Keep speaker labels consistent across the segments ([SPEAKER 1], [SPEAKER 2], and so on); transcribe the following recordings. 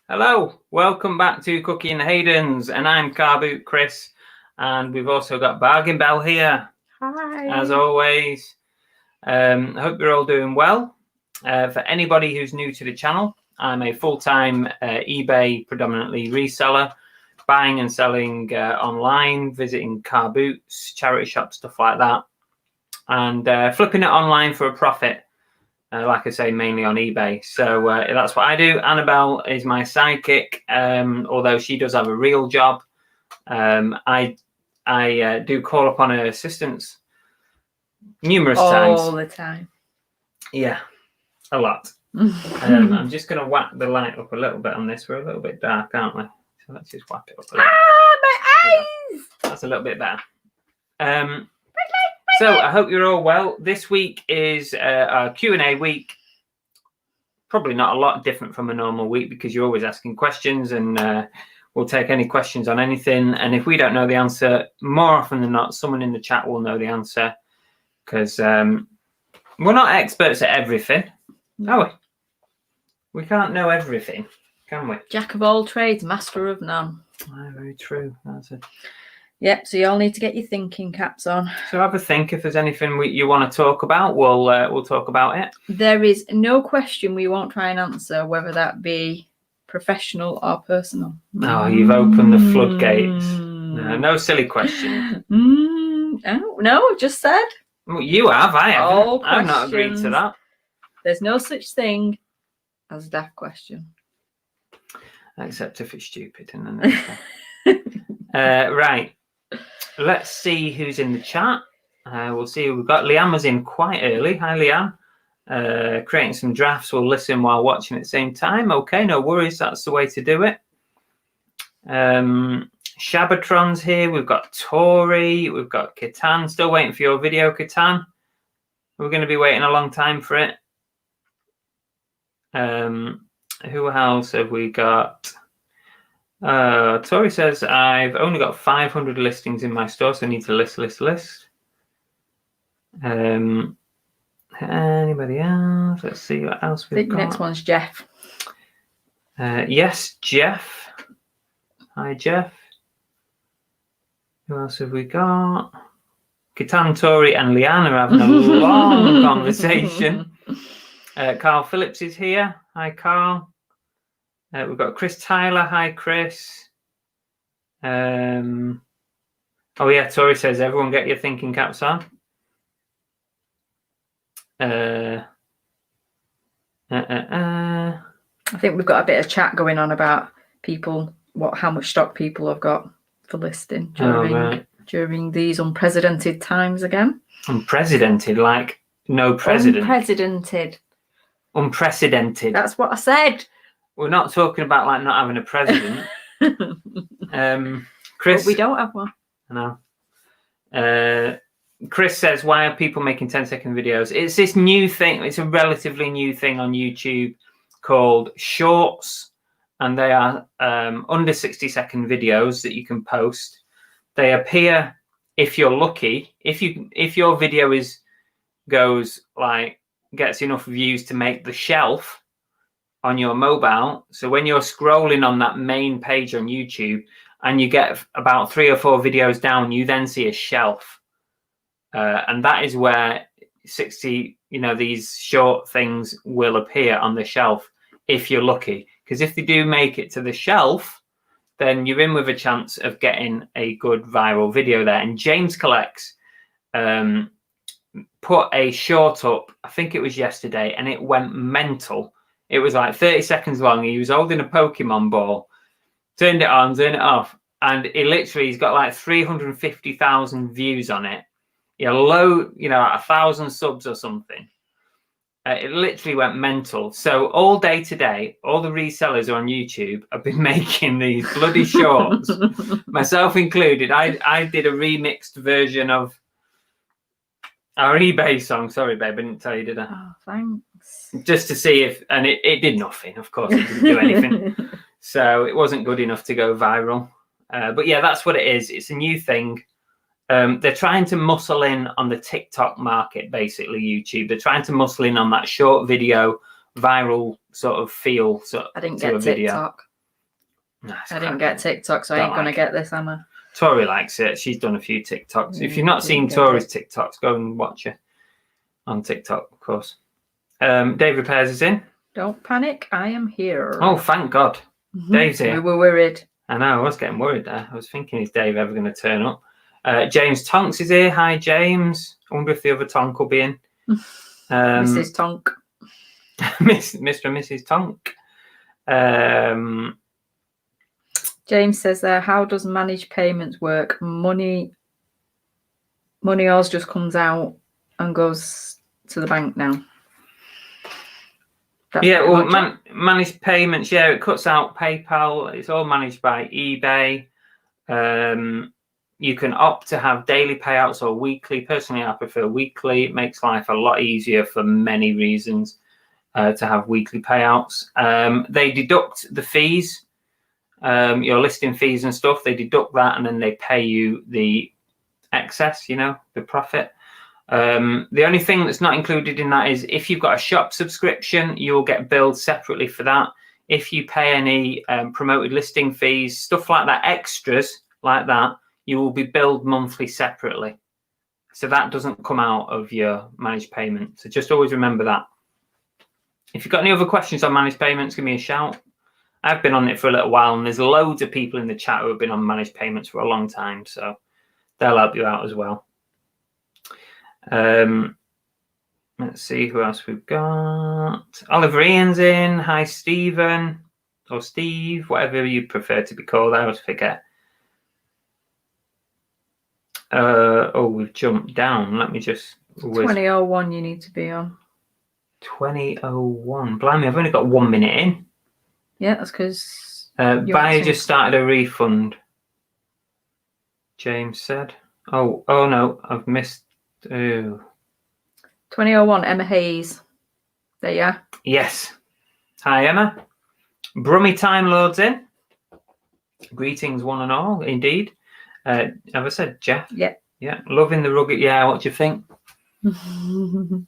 [SPEAKER 1] Hello, welcome back to Cookie and Hayden's, and I'm Car Boot Chris, and we've also got Bargain Bell here.
[SPEAKER 2] Hi.
[SPEAKER 1] As always. I hope you're all doing well. For anybody who's new to the channel, I'm a full-time eBay predominantly reseller, buying and selling online, visiting car boots, charity shops, stuff like that, and flipping it online for a profit. Like I say, mainly on eBay. So that's what I do. Annabelle is my sidekick, although she does have a real job. I do call upon her assistance numerous times.
[SPEAKER 2] All the time.
[SPEAKER 1] Yeah, a lot. I'm just going to whack the light up a little bit on this. We're a little bit dark, aren't we? So let's just whack it up a little.
[SPEAKER 2] My eyes!
[SPEAKER 1] That's a little bit better. So I hope you're all well. This week is our Q&A week. Probably not a lot different from a normal week because you're always asking questions, and we'll take any questions on anything. And if we don't know the answer, more often than not, someone in the chat will know the answer, because we're not experts at everything, are we? We can't know everything, can we?
[SPEAKER 2] Jack of all trades, master of none.
[SPEAKER 1] Oh, very true. That's it.
[SPEAKER 2] Yep, so you all need to get your thinking caps on.
[SPEAKER 1] So have a think. If there's anything you want to talk about, we'll talk about it.
[SPEAKER 2] There is no question we won't try and answer, whether that be professional or personal.
[SPEAKER 1] Oh, you've opened the floodgates. No silly question.
[SPEAKER 2] Oh, no, I've just said.
[SPEAKER 1] Well, you have. I haven't.
[SPEAKER 2] All
[SPEAKER 1] I've not agreed to that.
[SPEAKER 2] There's no such thing as a daft question.
[SPEAKER 1] Except if it's stupid. Right. Let's see who's in the chat. We'll see who we've got. Leanne was in quite early. Hi, Leanne. Creating some drafts. We'll listen while watching at the same time. Okay, no worries. That's the way to do it. Shabatron's here. We've got Tori. We've got Catan. Still waiting for your video, Catan. We're going to be waiting a long time for it. Who else have we got? Tori says, I've only got 500 listings in my store, so I need to list. Anybody else? Let's see what else we've got.
[SPEAKER 2] Next one's Jeff.
[SPEAKER 1] Yes, Jeff. Hi, Jeff. Who else have we got? Kitan, Tori, and Leanne are having a long conversation. Carl Phillips is here. Hi, Carl. We've got Chris Tyler. Hi, Chris. Oh, yeah, Tori says, everyone get your thinking caps on.
[SPEAKER 2] I think we've got a bit of chat going on about people, how much stock people have got for listing during these unprecedented times again.
[SPEAKER 1] Unprecedented, like no president. Unprecedented.
[SPEAKER 2] That's what I said.
[SPEAKER 1] We're not talking about like not having a president. Chris,
[SPEAKER 2] but we don't have one.
[SPEAKER 1] I know. Chris says, why are people making 10-second videos? It's this new thing. It's a relatively new thing on YouTube called Shorts, and they are under 60-second videos that you can post. They appear, if you're lucky, if your video gets enough views to make the shelf on your mobile. So when you're scrolling on that main page on YouTube and you get about 3 or 4 videos down, you then see a shelf. And that is where 60, these short things will appear on the shelf if you're lucky. Because if they do make it to the shelf, then you're in with a chance of getting a good viral video there. And James Collects put a short up, I think it was yesterday, and it went mental. It was like 30 seconds long. He was holding a Pokemon ball, turned it on, turned it off, and he's got like 350,000 views on it. 1,000 subs or something. It literally went mental. So all day today, all the resellers on YouTube have been making these bloody shorts, myself included. I did a remixed version of our eBay song. Sorry, babe, I didn't tell you, did I?
[SPEAKER 2] Oh, thanks.
[SPEAKER 1] Just to see if, and it did nothing. Of course, it didn't do anything. So it wasn't good enough to go viral. But yeah, that's what it is. It's a new thing. They're trying to muscle in on the TikTok market, basically, YouTube. They're trying to muscle in on that short video, viral sort of feel.
[SPEAKER 2] I didn't get TikTok. I didn't get TikTok, so I ain't going to get this, am I?
[SPEAKER 1] Tori likes it. She's done a few TikToks. If you've not seen Tori's TikToks, go and watch her on TikTok, of course. Dave Repairs is in.
[SPEAKER 2] Don't panic, I am here.
[SPEAKER 1] Oh, thank God. Dave's here.
[SPEAKER 2] We were worried.
[SPEAKER 1] I know, I was getting worried there. I was thinking, is Dave ever going to turn up? James Tonks is here. Hi, James. I wonder if the other Tonk will be in.
[SPEAKER 2] Mrs. Tonk.
[SPEAKER 1] Mr. and Mrs. Tonk.
[SPEAKER 2] James says there, how does managed payments work? Money always just comes out and goes to the bank now. That's
[SPEAKER 1] managed payments. Yeah, it cuts out PayPal. It's all managed by eBay. You can opt to have daily payouts or weekly. Personally, I prefer weekly. It makes life a lot easier for many reasons to have weekly payouts. They deduct the fees, your listing fees and stuff. They deduct that and then they pay you the excess, the profit. The only thing that's not included in that is if you've got a shop subscription, you'll get billed separately for that. If you pay any promoted listing fees, stuff like that, extras like that, you will be billed monthly separately. So that doesn't come out of your managed payment. So just always remember that. If you've got any other questions on managed payments, give me a shout. I've been on it for a little while, and there's loads of people in the chat who have been on managed payments for a long time. So they'll help you out as well. Let's see who else we've got. Oliver Ian's in. Hi, Stephen. Or Steve, whatever you prefer to be called. I always forget. We've jumped down. Let me just...
[SPEAKER 2] 2001 you need to be on.
[SPEAKER 1] 2001. Blimey, I've only got 1 minute in.
[SPEAKER 2] Yeah, that's because...
[SPEAKER 1] Buyer just started a refund. James said. Oh no, I've missed...
[SPEAKER 2] 2001, Emma Hayes. There you are.
[SPEAKER 1] Yes. Hi, Emma. Brummy Time Lords in. Greetings, one and all, indeed. Have I said Jeff?
[SPEAKER 2] Yeah.
[SPEAKER 1] Yeah. Loving the rugged. Yeah, what do you think? I'm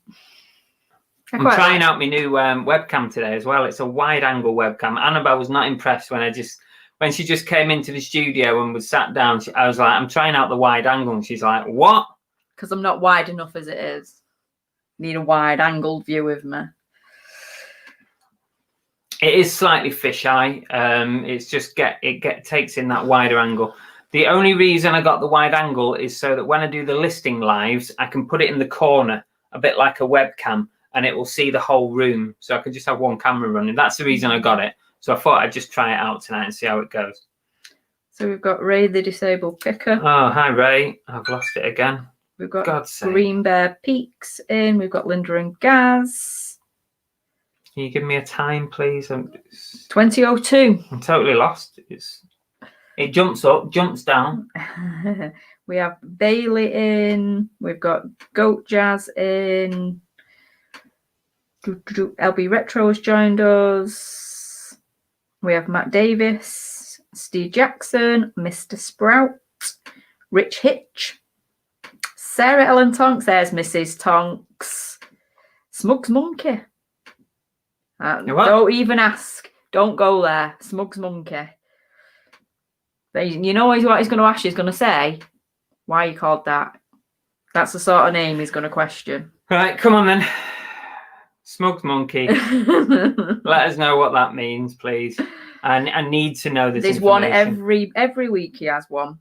[SPEAKER 1] trying out my new webcam today as well. It's a wide angle webcam. Annabelle was not impressed when she just came into the studio and was sat down. I was like, I'm trying out the wide angle. And she's like, what?
[SPEAKER 2] Because I'm not wide enough as it is. Need a wide angled view of me.
[SPEAKER 1] It is slightly fisheye. It's just takes in that wider angle. The only reason I got the wide angle is so that when I do the listing lives, I can put it in the corner, a bit like a webcam, and it will see the whole room. So I can just have one camera running. That's the reason I got it. So I thought I'd just try it out tonight and see how it goes.
[SPEAKER 2] So we've got Ray the Disabled Picker.
[SPEAKER 1] Oh, hi, Ray. I've lost it again.
[SPEAKER 2] We've got Green Bear Peaks in. We've got Linda and Gaz.
[SPEAKER 1] Can you give me a time, please?
[SPEAKER 2] 2002.
[SPEAKER 1] I'm totally lost. It jumps up, jumps down.
[SPEAKER 2] We have Bailey in. We've got Goat Jazz in. LB Retro has joined us. We have Matt Davis, Steve Jackson, Mr. Sprout, Rich Hitch, Sarah Ellen Tonks. There's Mrs. Tonks. Smugs Monkey. Don't even ask. Don't go there. Smugs Monkey. You know what he's going to ask you? He's going to say, why are you called that? That's the sort of name he's going to question.
[SPEAKER 1] Right, come on then. Smugs Monkey. Let us know what that means, please. I need to know this.
[SPEAKER 2] There's one every week. He has one.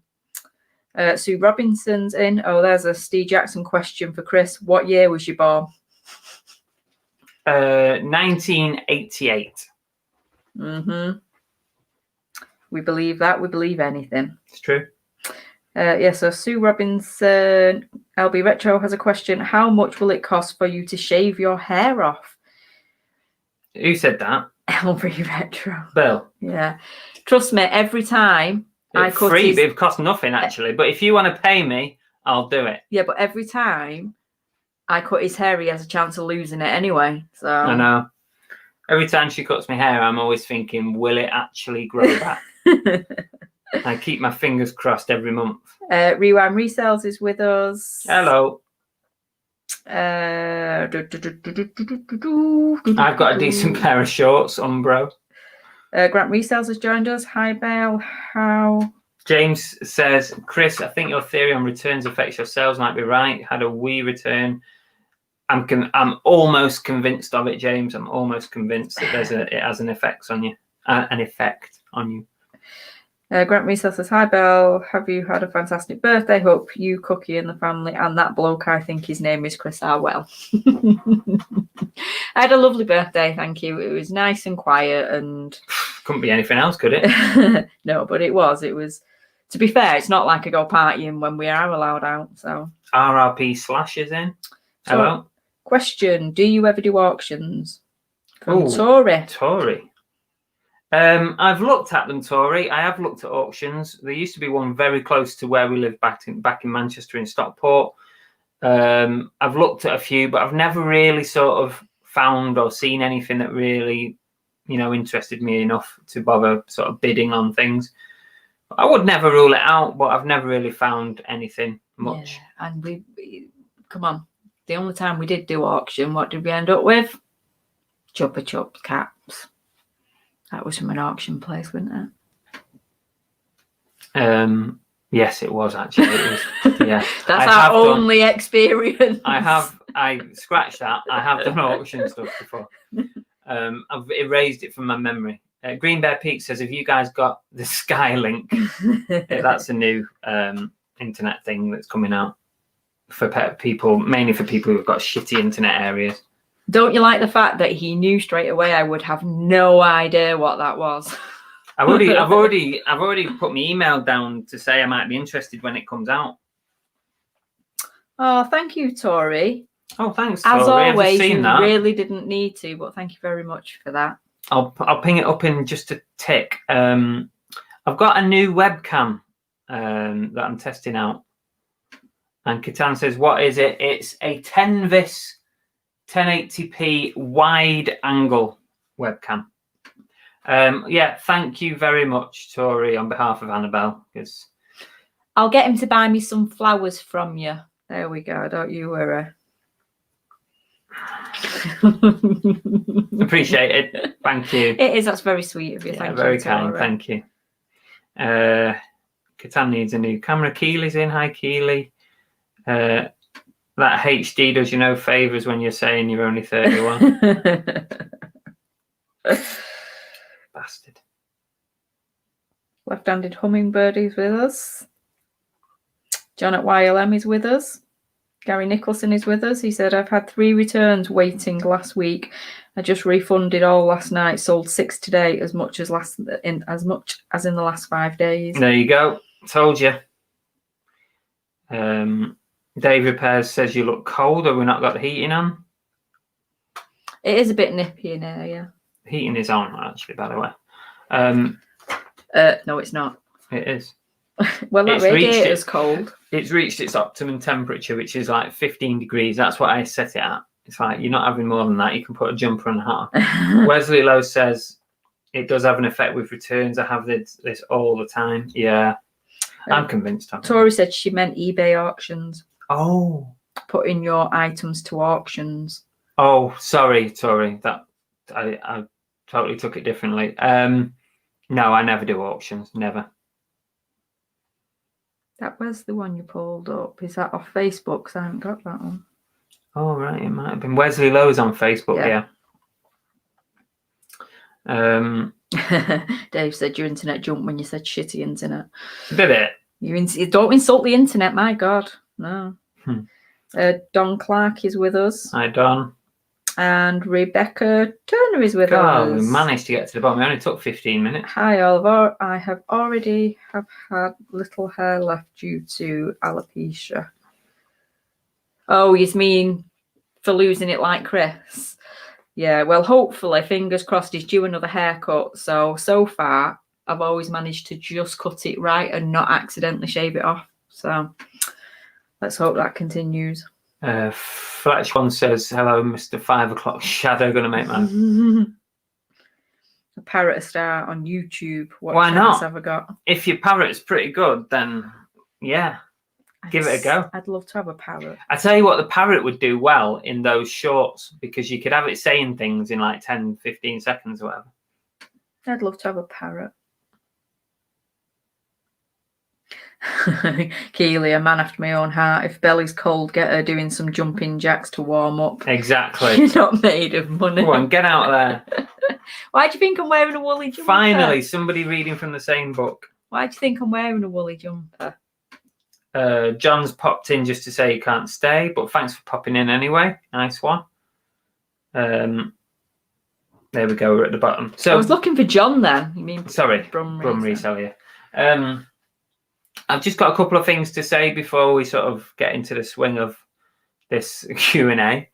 [SPEAKER 2] Sue Robinson's in. Oh, there's a Steve Jackson question for Chris. What year was you born?
[SPEAKER 1] 1988.
[SPEAKER 2] We believe that. We believe anything.
[SPEAKER 1] It's true.
[SPEAKER 2] So Sue Robinson, LB Retro has a question. How much will it cost for you to shave your hair off?
[SPEAKER 1] Who said that?
[SPEAKER 2] LB Retro.
[SPEAKER 1] Bill.
[SPEAKER 2] Yeah. Trust me, every time
[SPEAKER 1] it's free, it costs nothing actually. But if you want to pay me, I'll do it.
[SPEAKER 2] Yeah, but every time I cut his hair, he has a chance of losing it anyway. So
[SPEAKER 1] I know. Every time she cuts my hair, I'm always thinking, will it actually grow back? I keep my fingers crossed every month.
[SPEAKER 2] Rewind Resells is with us.
[SPEAKER 1] Hello. I've got a decent pair of shorts, Umbro.
[SPEAKER 2] Grant Resells has joined us. Hi, Belle. How?
[SPEAKER 1] James says, Chris, I think your theory on returns affects your sales might be right. Had a wee return. I'm almost convinced of it, James. I'm almost convinced that it has an effect on you.
[SPEAKER 2] Grant Reseller says, hi, Belle. Have you had a fantastic birthday? Hope you, Cookie, and the family, and that bloke, I think his name is Chris, are well. I had a lovely birthday, thank you. It was nice and quiet and...
[SPEAKER 1] Couldn't be anything else, could it?
[SPEAKER 2] No, but it was. To be fair, it's not like I go partying when we are allowed out, so...
[SPEAKER 1] RRP Slash is in. Hello.
[SPEAKER 2] Question, do you ever do auctions? From Tori.
[SPEAKER 1] I've looked at them, Tori. I have looked at auctions. There used to be one very close to where we live back in Manchester in Stockport. I've looked at a few, but I've never really sort of found or seen anything that really, interested me enough to bother sort of bidding on things. I would never rule it out, but I've never really found anything much.
[SPEAKER 2] Yeah, and come on. The only time we did do auction, what did we end up with? Chupa Chups caps. That was from an auction place, wasn't
[SPEAKER 1] it? Yes, it was actually. It was, yeah.
[SPEAKER 2] That's our only experience.
[SPEAKER 1] I scratched that. I have done auction stuff before. I've erased it from my memory. Green Bear Peak says, have you guys got the Skylink? That's a new internet thing that's coming out for people, mainly for people who've got shitty internet areas.
[SPEAKER 2] Don't you like the fact that he knew straight away I would have no idea what that was?
[SPEAKER 1] I've already put my email down to say I might be interested when it comes out.
[SPEAKER 2] Oh, thank you, Tori.
[SPEAKER 1] Oh, thanks,
[SPEAKER 2] As
[SPEAKER 1] Tori.
[SPEAKER 2] always, you really didn't need to, but thank you very much for that.
[SPEAKER 1] I'll ping it up in just a tick. I've got a new webcam that I'm testing out. And Katan says, what is it? It's a 10vis 1080p wide angle webcam. Yeah, thank you very much, Tori, on behalf of Annabelle. Because
[SPEAKER 2] I'll get him to buy me some flowers from you. There we go. Don't you worry.
[SPEAKER 1] Appreciate it. Thank you.
[SPEAKER 2] It is. That's very sweet of you.
[SPEAKER 1] Yeah,
[SPEAKER 2] thank
[SPEAKER 1] very
[SPEAKER 2] you.
[SPEAKER 1] Very kind. Thank you. Katan needs a new camera. Keely's in. Hi, Keely. That HD does you no favours when you're saying you're only 31. Bastard.
[SPEAKER 2] Left-handed Hummingbird is with us. John at YLM is with us. Gary Nicholson is with us. He said, I've had 3 returns waiting last week. I just refunded all last night, sold 6 today, as much as in the last 5 days.
[SPEAKER 1] There you go. Told you. Dave Repairs says you look cold. Have we not got the heating on?
[SPEAKER 2] It is a bit nippy in here, yeah.
[SPEAKER 1] Heating is on, actually, by the way.
[SPEAKER 2] No, it's not.
[SPEAKER 1] It is.
[SPEAKER 2] Well, that radiator's cold.
[SPEAKER 1] it's reached its optimum temperature, which is like 15 degrees. That's what I set it at. It's like, you're not having more than that. You can put a jumper and a hat on. Wesley Lowe says it does have an effect with returns. I have this all the time. Yeah, I'm convinced of it.
[SPEAKER 2] Tori said she meant eBay auctions.
[SPEAKER 1] Oh.
[SPEAKER 2] Putting your items to auctions.
[SPEAKER 1] Oh, sorry, Tori. That I totally took it differently. No, I never do auctions. Never.
[SPEAKER 2] That was the one you pulled up. Is that off Facebook? Because I haven't got that one.
[SPEAKER 1] Oh, right. It might have been Wesley Lowe's on Facebook. Yeah.
[SPEAKER 2] Dave said your internet jumped when you said shitty internet.
[SPEAKER 1] Did it?
[SPEAKER 2] You don't insult the internet, my God. No. Don Clark is with us.
[SPEAKER 1] Hi, Don.
[SPEAKER 2] And Rebecca Turner is with us.
[SPEAKER 1] Oh, we managed to get to the bottom. It only took 15 minutes.
[SPEAKER 2] Hi, Oliver. I have already had little hair left due to alopecia. Oh, you mean for losing it like Chris? Yeah, well, hopefully, fingers crossed, he's due another haircut. So far, I've always managed to just cut it right and not accidentally shave it off. So let's hope that continues.
[SPEAKER 1] Fletch one says, hello, Mr. 5 o'clock shadow, gonna make man.
[SPEAKER 2] A parrot star on YouTube. What
[SPEAKER 1] Why not?
[SPEAKER 2] Have I got?
[SPEAKER 1] If your parrot's pretty good, then yeah, give it a go.
[SPEAKER 2] I'd love to have a parrot.
[SPEAKER 1] I tell you what, the parrot would do well in those shorts, because you could have it saying things in like 10, 15 seconds or whatever.
[SPEAKER 2] I'd love to have a parrot. Keely, a man after my own heart. If Belly's cold, get her doing some jumping jacks to warm up.
[SPEAKER 1] Exactly.
[SPEAKER 2] You're not made of money.
[SPEAKER 1] Go on, get out there.
[SPEAKER 2] Why do you think I'm wearing a woolly jumper?
[SPEAKER 1] Finally, somebody reading from the same book.
[SPEAKER 2] Why do you think I'm wearing a woolly jumper?
[SPEAKER 1] John's popped in just to say he can't stay, but thanks for popping in anyway. Nice one. There we go. We're at the bottom. So
[SPEAKER 2] I was looking for John then. You mean?
[SPEAKER 1] Sorry, Brum Reseller. I've just got a couple of things to say before we sort of get into the swing of this Q&A.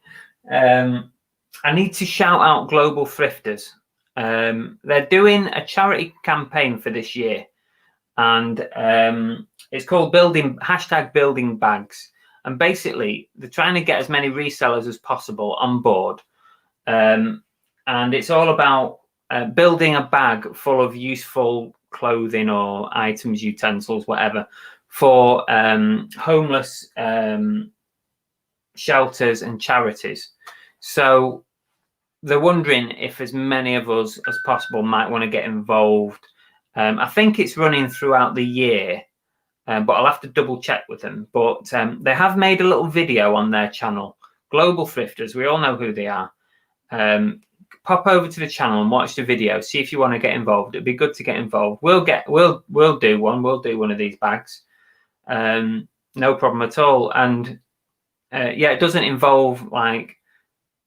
[SPEAKER 1] I need to shout out Global Thrifters. They're doing a charity campaign for this year, and it's called #Building Bags. And basically, they're trying to get as many resellers as possible on board. And it's all about building a bag full of useful clothing or items, utensils, whatever, for homeless shelters and charities. So they're wondering if as many of us as possible might want to get involved. I think it's running throughout the year, but I'll have to double check with them. But they have made a little video on their channel, Global Thrifters. We all know who they are. Pop over to the channel and watch the video. See if you want to get involved. It'd be good to get involved. We'll do one. We'll do one of these bags. No problem at all. And yeah, it doesn't involve like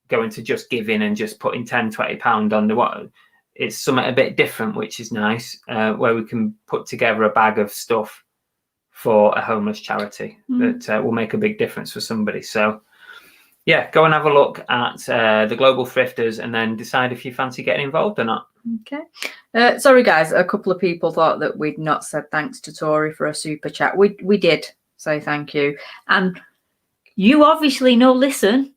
[SPEAKER 1] going to Just Giving and just putting £10-20 on the what. It's something a bit different, which is nice, where we can put together a bag of stuff for a homeless charity that will make a big difference for somebody. So yeah, go and have a look at the Global Thrifters and then decide if you fancy getting involved or not.
[SPEAKER 2] Okay. Sorry, guys. A couple of people thought that we'd not said thanks to Tori for a super chat. We did say thank you. And you obviously know, listen.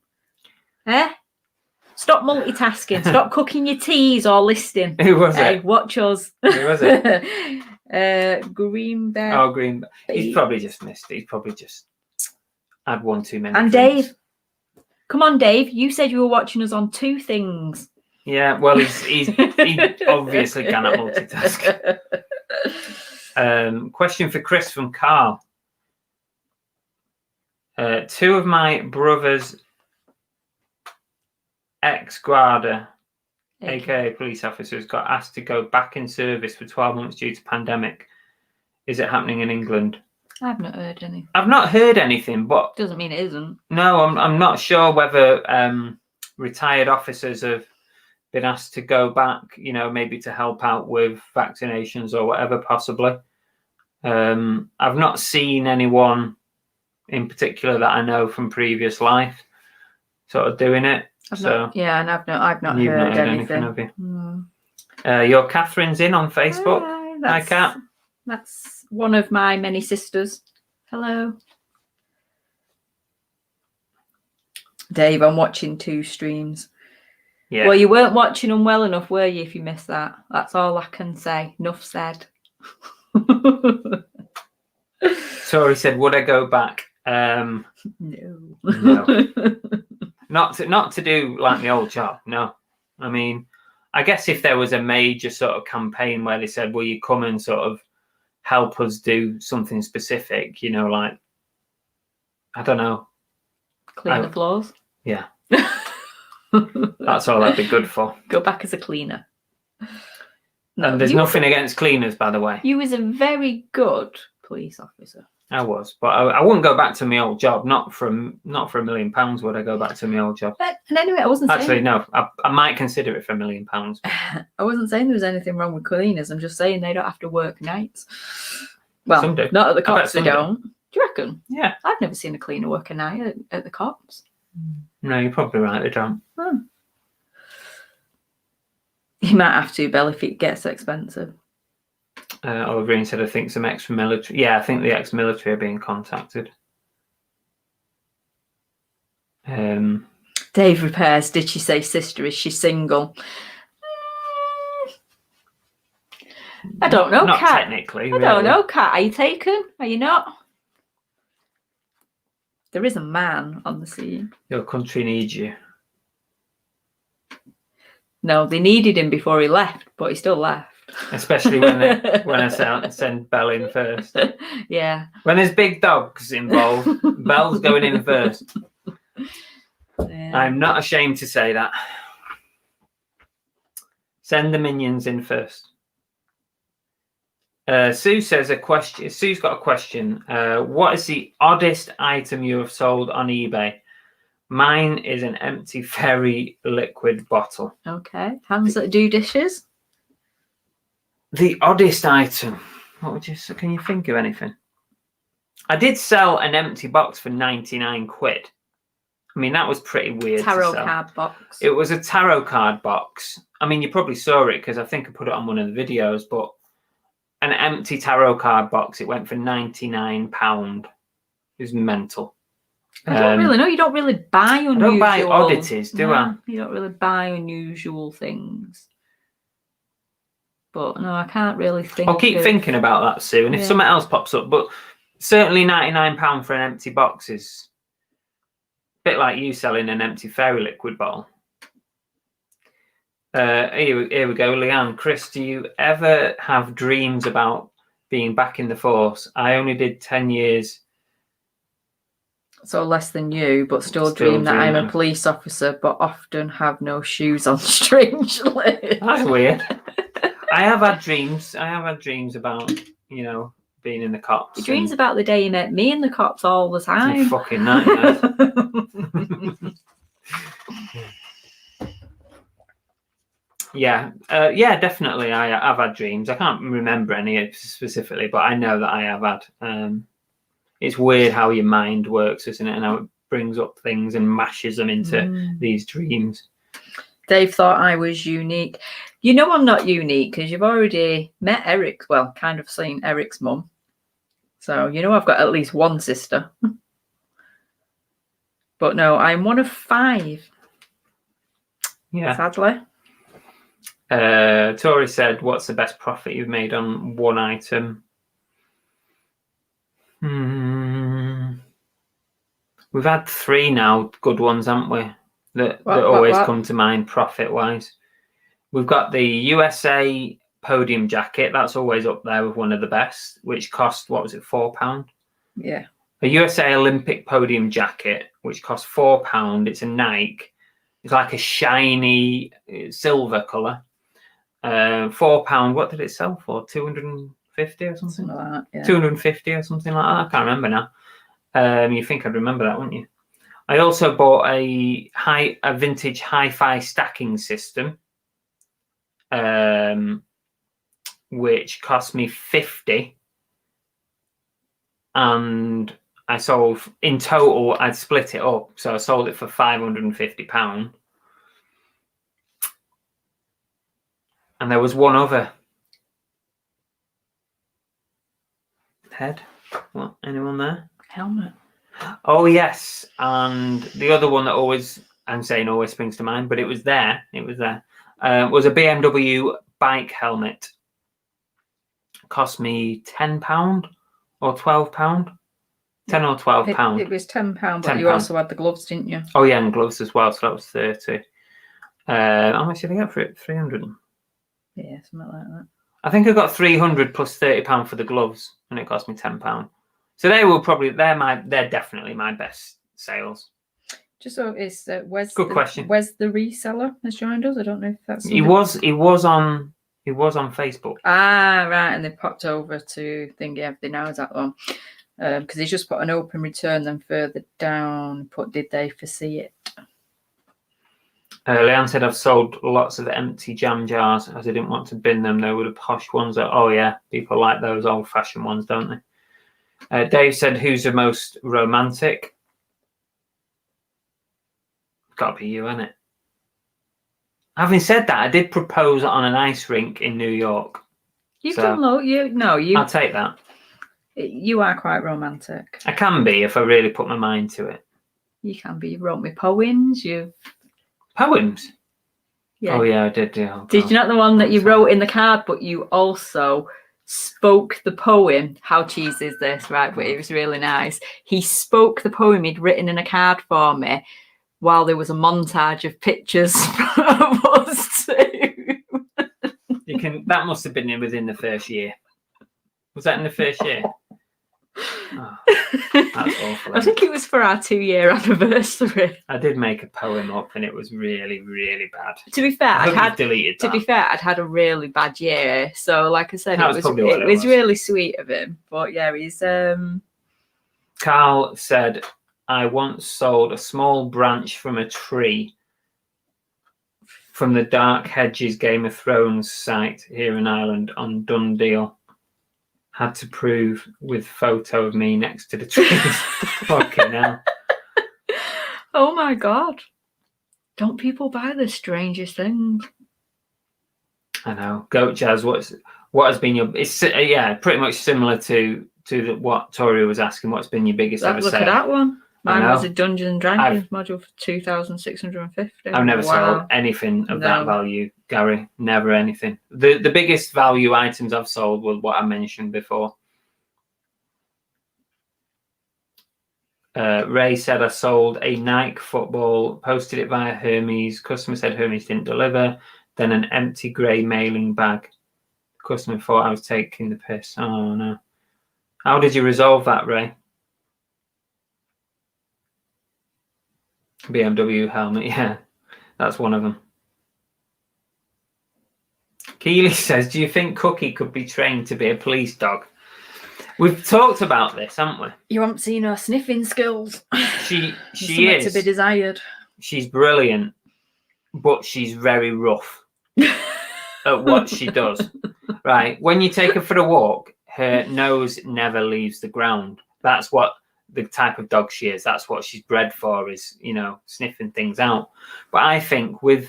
[SPEAKER 2] Stop multitasking. Stop cooking your teas or listing.
[SPEAKER 1] Who was it?
[SPEAKER 2] Watch us.
[SPEAKER 1] Who was it?
[SPEAKER 2] Green Bear.
[SPEAKER 1] Oh, Green Bear. He's probably just missed it. He's probably just had one too many.
[SPEAKER 2] And
[SPEAKER 1] drinks.
[SPEAKER 2] Dave. Come on, Dave. You said you were watching us on 2 things.
[SPEAKER 1] Yeah, well, he obviously cannot multitask. Question for Chris from Carl. 2 of my brother's ex-guarda, aka police officers, got asked to go back in service for 12 months due to pandemic. Is it happening in England?
[SPEAKER 2] I've not heard anything.
[SPEAKER 1] I've not heard anything, but
[SPEAKER 2] doesn't mean it isn't.
[SPEAKER 1] No, I'm not sure whether retired officers have been asked to go back, you know, maybe to help out with vaccinations or whatever, possibly. I've not seen anyone in particular that I know from previous life sort of doing it.
[SPEAKER 2] And I've not heard anything.
[SPEAKER 1] Have you? No. Your Catherine's in on Facebook. Hi, Kat.
[SPEAKER 2] That's one of my many sisters. Hello. Dave, I'm watching 2 streams.
[SPEAKER 1] Yeah.
[SPEAKER 2] Well, you weren't watching them well enough, were you, if you missed that? That's all I can say. Enough said.
[SPEAKER 1] Tori said, would I go back?
[SPEAKER 2] No.
[SPEAKER 1] No. Not to do like the old job, no. I mean, I guess if there was a major sort of campaign where they said, will you come and sort of help us do something specific, you know, like, I don't know.
[SPEAKER 2] Clean the floors?
[SPEAKER 1] Yeah. That's all I'd be good for.
[SPEAKER 2] Go back as a cleaner. No,
[SPEAKER 1] and there's nothing against cleaners, by the way.
[SPEAKER 2] You was a very good police officer.
[SPEAKER 1] I was, but I wouldn't go back to my old job. Not for £1 million would I go back to my old job.
[SPEAKER 2] And anyway, I wasn't
[SPEAKER 1] actually
[SPEAKER 2] saying...
[SPEAKER 1] no. I might consider it for £1 million.
[SPEAKER 2] I wasn't saying there was anything wrong with cleaners. I'm just saying they don't have to work nights. Well,
[SPEAKER 1] some do.
[SPEAKER 2] Not at the cops. They don't. Do you reckon?
[SPEAKER 1] Yeah.
[SPEAKER 2] I've never seen a cleaner work a night at the cops.
[SPEAKER 1] No, you're probably right. They don't.
[SPEAKER 2] Hmm. You might have to, Belle, if it gets expensive.
[SPEAKER 1] Oliver Green said, I think some ex-military. Yeah, I think the ex-military are being contacted.
[SPEAKER 2] Dave Repairs, did she say sister? Is she single? I don't know,
[SPEAKER 1] not
[SPEAKER 2] Kat.
[SPEAKER 1] Technically.
[SPEAKER 2] I don't know, Kat. Are you taken? Are you not? There is a man on the scene.
[SPEAKER 1] Your country needs you.
[SPEAKER 2] No, they needed him before he left, but he still left.
[SPEAKER 1] Especially when I send Belle in first.
[SPEAKER 2] Yeah.
[SPEAKER 1] When there's big dogs involved, Belle's going in first.
[SPEAKER 2] Yeah.
[SPEAKER 1] I'm not ashamed to say that. Send the minions in first. Sue says a question. Sue's got a question. What is the oddest item you have sold on eBay? Mine is an empty fairy liquid bottle.
[SPEAKER 2] Okay. Hands that do dishes?
[SPEAKER 1] The oddest item. What would you say? Can you think of anything? I did sell an empty box for 99 quid. I mean, that was pretty weird.
[SPEAKER 2] Tarot card box.
[SPEAKER 1] It was a tarot card box. I mean, you probably saw it because I think I put it on one of the videos, but an empty tarot card box, it went for £99. It was mental.
[SPEAKER 2] I don't really know. You don't really buy unusual...
[SPEAKER 1] I don't buy oddities, do I?
[SPEAKER 2] You don't really buy unusual things. But no, I can't really think.
[SPEAKER 1] I'll keep thinking about that, Sue, and if something else pops up, but certainly £99 for an empty box is a bit like you selling an empty fairy liquid bottle. Here we go, Leanne. Chris, do you ever have dreams about being back in the force? I only did 10 years.
[SPEAKER 2] So less than you, but still dream that I'm a police officer, but often have no shoes on, strangely.
[SPEAKER 1] That's weird. I have had dreams. I have had dreams about, you know, being in the cops.
[SPEAKER 2] Your dreams about the day you met me in the cops all the time.
[SPEAKER 1] You fucking nightmares. Yeah, definitely. I've had dreams. I can't remember any specifically, but I know that I have had. It's weird how your mind works, isn't it? And how it brings up things and mashes them into these dreams.
[SPEAKER 2] Dave thought I was unique. You know I'm not unique because you've already met Eric. Well, kind of seen Eric's mum. So, you know I've got at least one sister. But no, I'm one of 5.
[SPEAKER 1] Yeah.
[SPEAKER 2] Sadly.
[SPEAKER 1] Tori said, what's the best profit you've made on one item? We've had 3 now, good ones, haven't we? That always come to mind profit-wise. We've got the USA podium jacket. That's always up there with one of the best, which cost, what was it, £4?
[SPEAKER 2] Yeah.
[SPEAKER 1] A USA Olympic podium jacket, which cost £4. It's a Nike. It's like a shiny silver colour. £4. What did it sell for? 250 or something?
[SPEAKER 2] Like that, yeah.
[SPEAKER 1] 250 or something like that. I can't remember now. You think I'd remember that, wouldn't you? I also bought a vintage hi-fi stacking system, which cost me 50, and I sold in total. I'd split it up, so I sold it for £550. And there was one other. Head? What? Anyone there?
[SPEAKER 2] Helmet.
[SPEAKER 1] Oh yes, and the other one that always springs to mind, but it was there. Was a BMW bike helmet. Cost me £10 or £12. £10 or £12.
[SPEAKER 2] It was £10, but you also had the gloves, didn't you?
[SPEAKER 1] Oh yeah, and gloves as well. So that was 30. How much did I get for it? 300.
[SPEAKER 2] Yeah, something like that.
[SPEAKER 1] I think I got 300 plus £30 for the gloves, and it cost me £10. So they're definitely my best sales.
[SPEAKER 2] Just so it's
[SPEAKER 1] good question.
[SPEAKER 2] Where's the reseller has joined us? I don't know if that's
[SPEAKER 1] he was on Facebook.
[SPEAKER 2] Ah, right, and they popped over to Thingy Everything Now. Is that one? Because he's just put an open return, then further down put did they foresee it?
[SPEAKER 1] Leanne said I've sold lots of empty jam jars as I didn't want to bin them. They were the posh ones. Oh yeah, people like those old-fashioned ones, don't they? Dave said, who's the most romantic? Got to be you, innit? Having said that, I did propose on an ice rink in New York.
[SPEAKER 2] You've done
[SPEAKER 1] I'll take that.
[SPEAKER 2] You are quite romantic.
[SPEAKER 1] I can be if I really put my mind to it.
[SPEAKER 2] You can be. You wrote me poems.
[SPEAKER 1] Poems?
[SPEAKER 2] Yeah.
[SPEAKER 1] Oh yeah, I did. Yeah.
[SPEAKER 2] Did you not the one that you wrote in the card, but you also spoke the poem? How cheesy is this, right? But it was really nice. He spoke the poem he'd written in a card for me while there was a montage of pictures of us two.
[SPEAKER 1] That must have been within the first year. Was that in the first year? Oh, that's awful.
[SPEAKER 2] I think it was for our 2-year anniversary.
[SPEAKER 1] I did make a poem up, and it was really, really bad.
[SPEAKER 2] To be fair, I'd had a really bad year. So, like I said, it was really sweet of him. But yeah, he's.
[SPEAKER 1] Carl said, I once sold a small branch from a tree from the Dark Hedges Game of Thrones site here in Ireland on Dundee. Had to prove with photo of me next to the trees. Fucking hell.
[SPEAKER 2] Oh my God. Don't people buy the strangest things?
[SPEAKER 1] I know. Goat Jazz, what has been your... It's pretty much similar to what Tori was asking. What's been your biggest ever sale?
[SPEAKER 2] Look at that one. Mine was a Dungeons and Dragons module for 2,650.
[SPEAKER 1] I've never sold anything of that value, Gary. Never anything. The biggest value items I've sold were what I mentioned before. Ray said I sold a Nike football, posted it via Hermes. Customer said Hermes didn't deliver. Then an empty grey mailing bag. Customer thought I was taking the piss. Oh no. How did you resolve that, Ray? BMW helmet, yeah, that's one of them. Keely says, do you think Cookie could be trained to be a police dog? We've talked about this, haven't we?
[SPEAKER 2] You haven't seen her sniffing skills.
[SPEAKER 1] She is
[SPEAKER 2] to be desired.
[SPEAKER 1] She's brilliant, but she's very rough at what she does. Right, when you take her for a walk, her nose never leaves the ground. That's what the type of dog she is. That's what she's bred for, is, sniffing things out. But I think with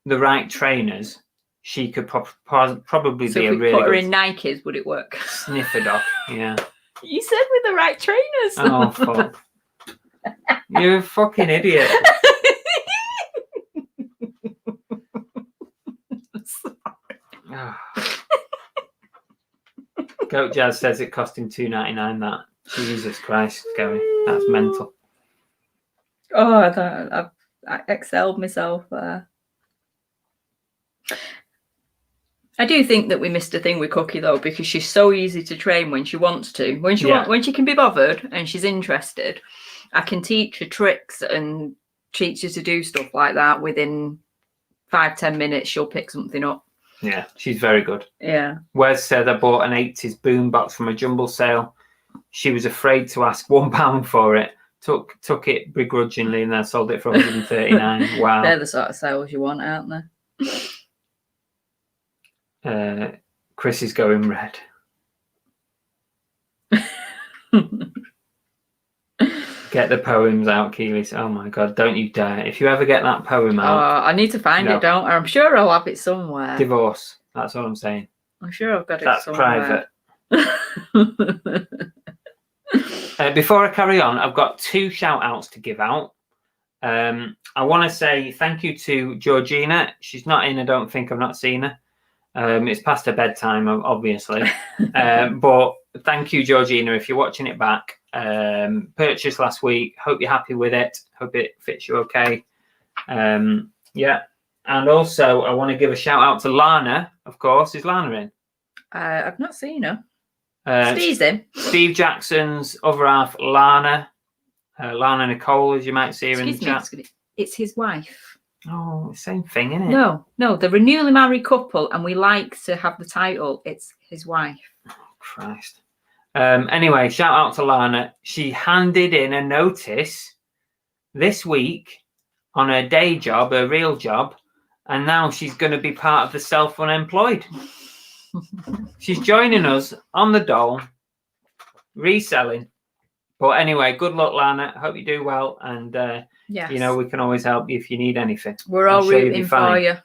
[SPEAKER 1] the right trainers, she could probably be a really
[SPEAKER 2] put her in Nikes, would it work?
[SPEAKER 1] Sniffer dog. Yeah.
[SPEAKER 2] You said with the right trainers.
[SPEAKER 1] Oh fuck! You're a fucking idiot. Oh. Goat Jazz says it cost him $2.99. That. Jesus Christ, Gary, that's mental.
[SPEAKER 2] Oh, I excelled myself there. I do think that we missed a thing with Cookie though, because she's so easy to train when she wants to. When she can be bothered and she's interested, I can teach her tricks and teach her to do stuff like that. Within 5-10 minutes, she'll pick something up.
[SPEAKER 1] Yeah, she's very good.
[SPEAKER 2] Yeah.
[SPEAKER 1] Wes said I bought an 80s boombox from a jumble sale. She was afraid to ask £1 for it. Took it begrudgingly and then sold it for $139. Wow.
[SPEAKER 2] They're the sort of sales you want, aren't
[SPEAKER 1] they? Chris is going red. Get the poems out, Keely. Oh my God, don't you dare. If you ever get that poem out.
[SPEAKER 2] I need to find it, don't I? I'm sure I'll have it somewhere.
[SPEAKER 1] Divorce. That's all I'm saying.
[SPEAKER 2] I'm sure I've got it
[SPEAKER 1] somewhere. That's private. Before I carry on, I've got 2 shout outs to give out. I want to say thank you to Georgina. She's not in, I don't think. I've not seen her. It's past her bedtime, obviously. But thank you, Georgina, if you're watching it back. Purchased last week. Hope you're happy with it. Hope it fits you okay. Yeah. And also, I want to give a shout out to Lana, of course. Is Lana in?
[SPEAKER 2] I've not seen her.
[SPEAKER 1] Steve's in. Steve Jackson's other half, Lana. Lana Nicole, as you might see her in the chat.
[SPEAKER 2] It's his wife.
[SPEAKER 1] Oh, same thing, isn't it?
[SPEAKER 2] No, they're a newly married couple, and we like to have the title. It's his wife.
[SPEAKER 1] Oh, Christ. Anyway, shout out to Lana. She handed in a notice this week on her day job, her real job, and now she's going to be part of the self-unemployed. She's joining us on the dole, reselling. But anyway, good luck, Lana. Hope you do well, and
[SPEAKER 2] yes.
[SPEAKER 1] You know, we can always help you if you need anything.
[SPEAKER 2] We're all rooting for you.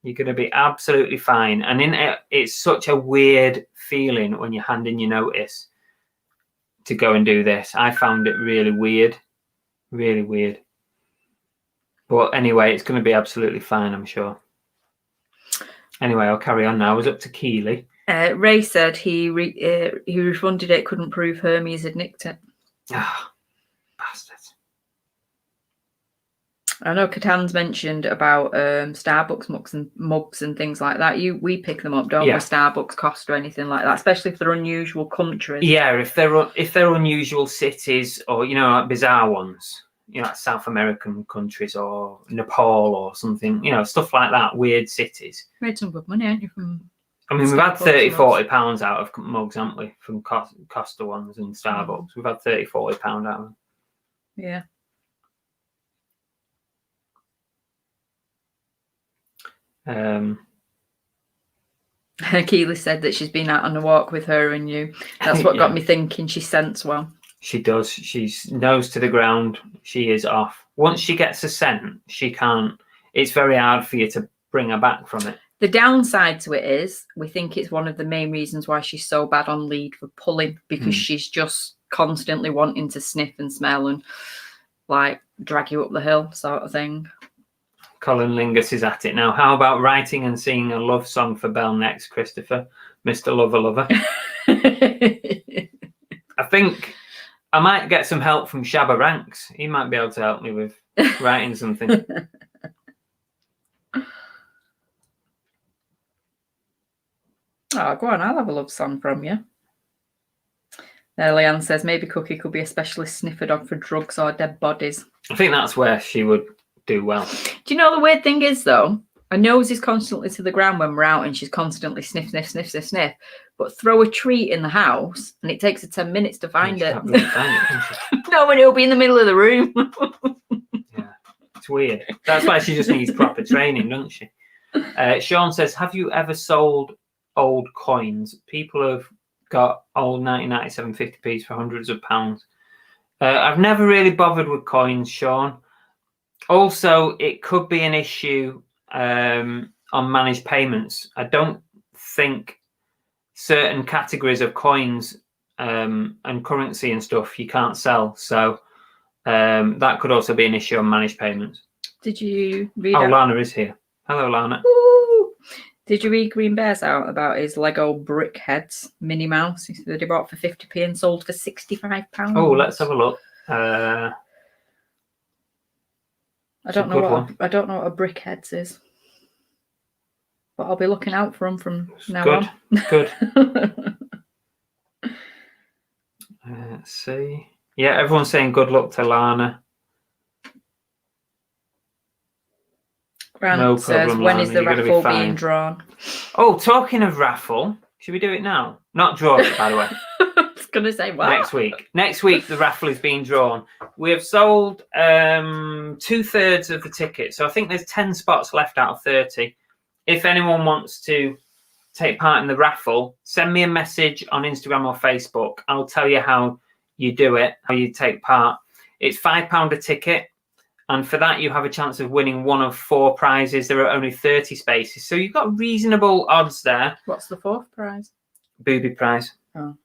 [SPEAKER 1] You're going to be absolutely fine. And it's such a weird feeling when you're handing your notice to go and do this. I found it really weird. Really weird. But anyway, it's going to be absolutely fine, I'm sure. Anyway, I'll carry on now. I was up to Keeley.
[SPEAKER 2] Ray said he refunded it, couldn't prove Hermes had nicked it.
[SPEAKER 1] Ah, bastards.
[SPEAKER 2] I know Catan's mentioned about Starbucks mugs and things like that. We pick them up, don't we? Starbucks, Costa, anything like that, especially if they're unusual countries. Yeah, if they're unusual cities, or like bizarre ones, like South American countries or Nepal or something, stuff like that, weird cities. Made some good money, ain't you?
[SPEAKER 1] We've had 30-40 pounds out of mugs, haven't we? From Costa ones and Starbucks. We've had 30-40 pound out of them.
[SPEAKER 2] Yeah. Keely said that she's been out on a walk with her and you. That's what got me thinking she scents well.
[SPEAKER 1] She does. She's nose to the ground. She is off. Once she gets a scent, she can't. It's very hard for you to bring her back from it.
[SPEAKER 2] The downside to it is we think it's one of the main reasons why she's so bad on lead for pulling, because she's just constantly wanting to sniff and smell and like drag you up the hill sort of thing.
[SPEAKER 1] Colin Lingus is at it now. How about writing and singing a love song for Belle next, Christopher? Mr. Lover Lover. I think I might get some help from Shabba Ranks. He might be able to help me with writing something.
[SPEAKER 2] Oh, go on, I'll have a love song from you. Leanne says maybe Cookie could be a specialist sniffer dog for drugs or dead bodies.
[SPEAKER 1] I think that's where she would do well.
[SPEAKER 2] Do you know the weird thing is, though? Her nose is constantly to the ground when we're out and she's constantly sniff, sniff, sniff, sniff, sniff. But throw a treat in the house and it takes her 10 minutes to find it. No, and it'll be in the middle of the room.
[SPEAKER 1] Yeah, it's weird. That's why she just needs proper training, doesn't she? Sean says, have you ever sold old coins? People have got old 1997 50p's for hundreds of pounds. I've never really bothered with coins, Sean. Also, it could be an issue on managed payments. I don't think certain categories of coins and currency and stuff you can't sell. So that could also be an issue on managed payments.
[SPEAKER 2] Did you read
[SPEAKER 1] out? Lana is here. Hello, Lana.
[SPEAKER 2] Woo! Did you read Green Bear's out about his Lego brick heads, Minnie Mouse? He said he bought for 50p and sold for £65.
[SPEAKER 1] Oh, let's have a look.
[SPEAKER 2] I don't know what a brick heads is, but I'll be looking out for them from now on.
[SPEAKER 1] Good. Let's see. Yeah, everyone's saying good luck to Lana.
[SPEAKER 2] Grant no problem, says, when Lana, is the raffle being drawn?
[SPEAKER 1] Oh, talking of raffle, should we do it now? Not draw it, by the way.
[SPEAKER 2] I was going to say, what?
[SPEAKER 1] Next week. Next week, the raffle is being drawn. We have sold 2/3 of the tickets. So I think there's 10 spots left out of 30. If anyone wants to take part in the raffle, send me a message on Instagram or Facebook. I'll tell you how you do it, how you take part. It's £5 a ticket. And for that, you have a chance of winning one of 4 prizes. There are only 30 spaces. So you've got reasonable odds there.
[SPEAKER 2] What's the 4th prize?
[SPEAKER 1] Booby prize.
[SPEAKER 2] Oh.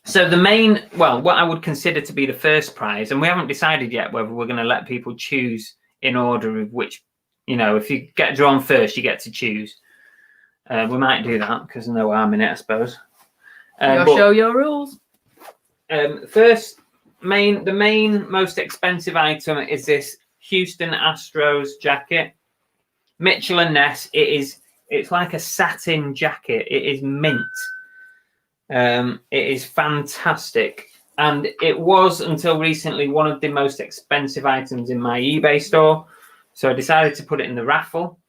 [SPEAKER 1] So the main, well, what I would consider to be the first prize, and we haven't decided yet whether we're going to let people choose in order of which, you know, if you get drawn first, you get to choose. We might do that because there's no harm in it, I suppose.
[SPEAKER 2] Show your rules.
[SPEAKER 1] First, the main most expensive item is this Houston Astros jacket. Mitchell and Ness. It's like a satin jacket. It is mint. It is fantastic, and it was until recently one of the most expensive items in my eBay store. So I decided to put it in the raffle.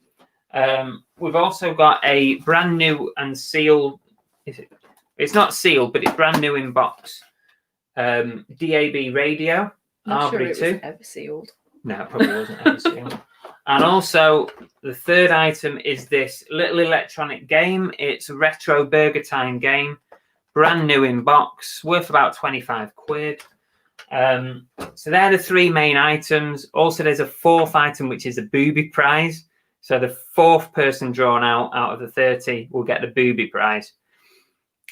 [SPEAKER 1] We've also got a brand new and sealed. It's not sealed, but it's brand new in box. DAB radio.
[SPEAKER 2] Not sure it was ever sealed.
[SPEAKER 1] No, it probably wasn't ever sealed. And also, the third item is this little electronic game. It's a retro Burger Time game. Brand new in box, worth about 25 quid. So they're the three main items. Also, there's a fourth item, which is a booby prize. So the fourth person drawn out of the 30 will get the booby prize.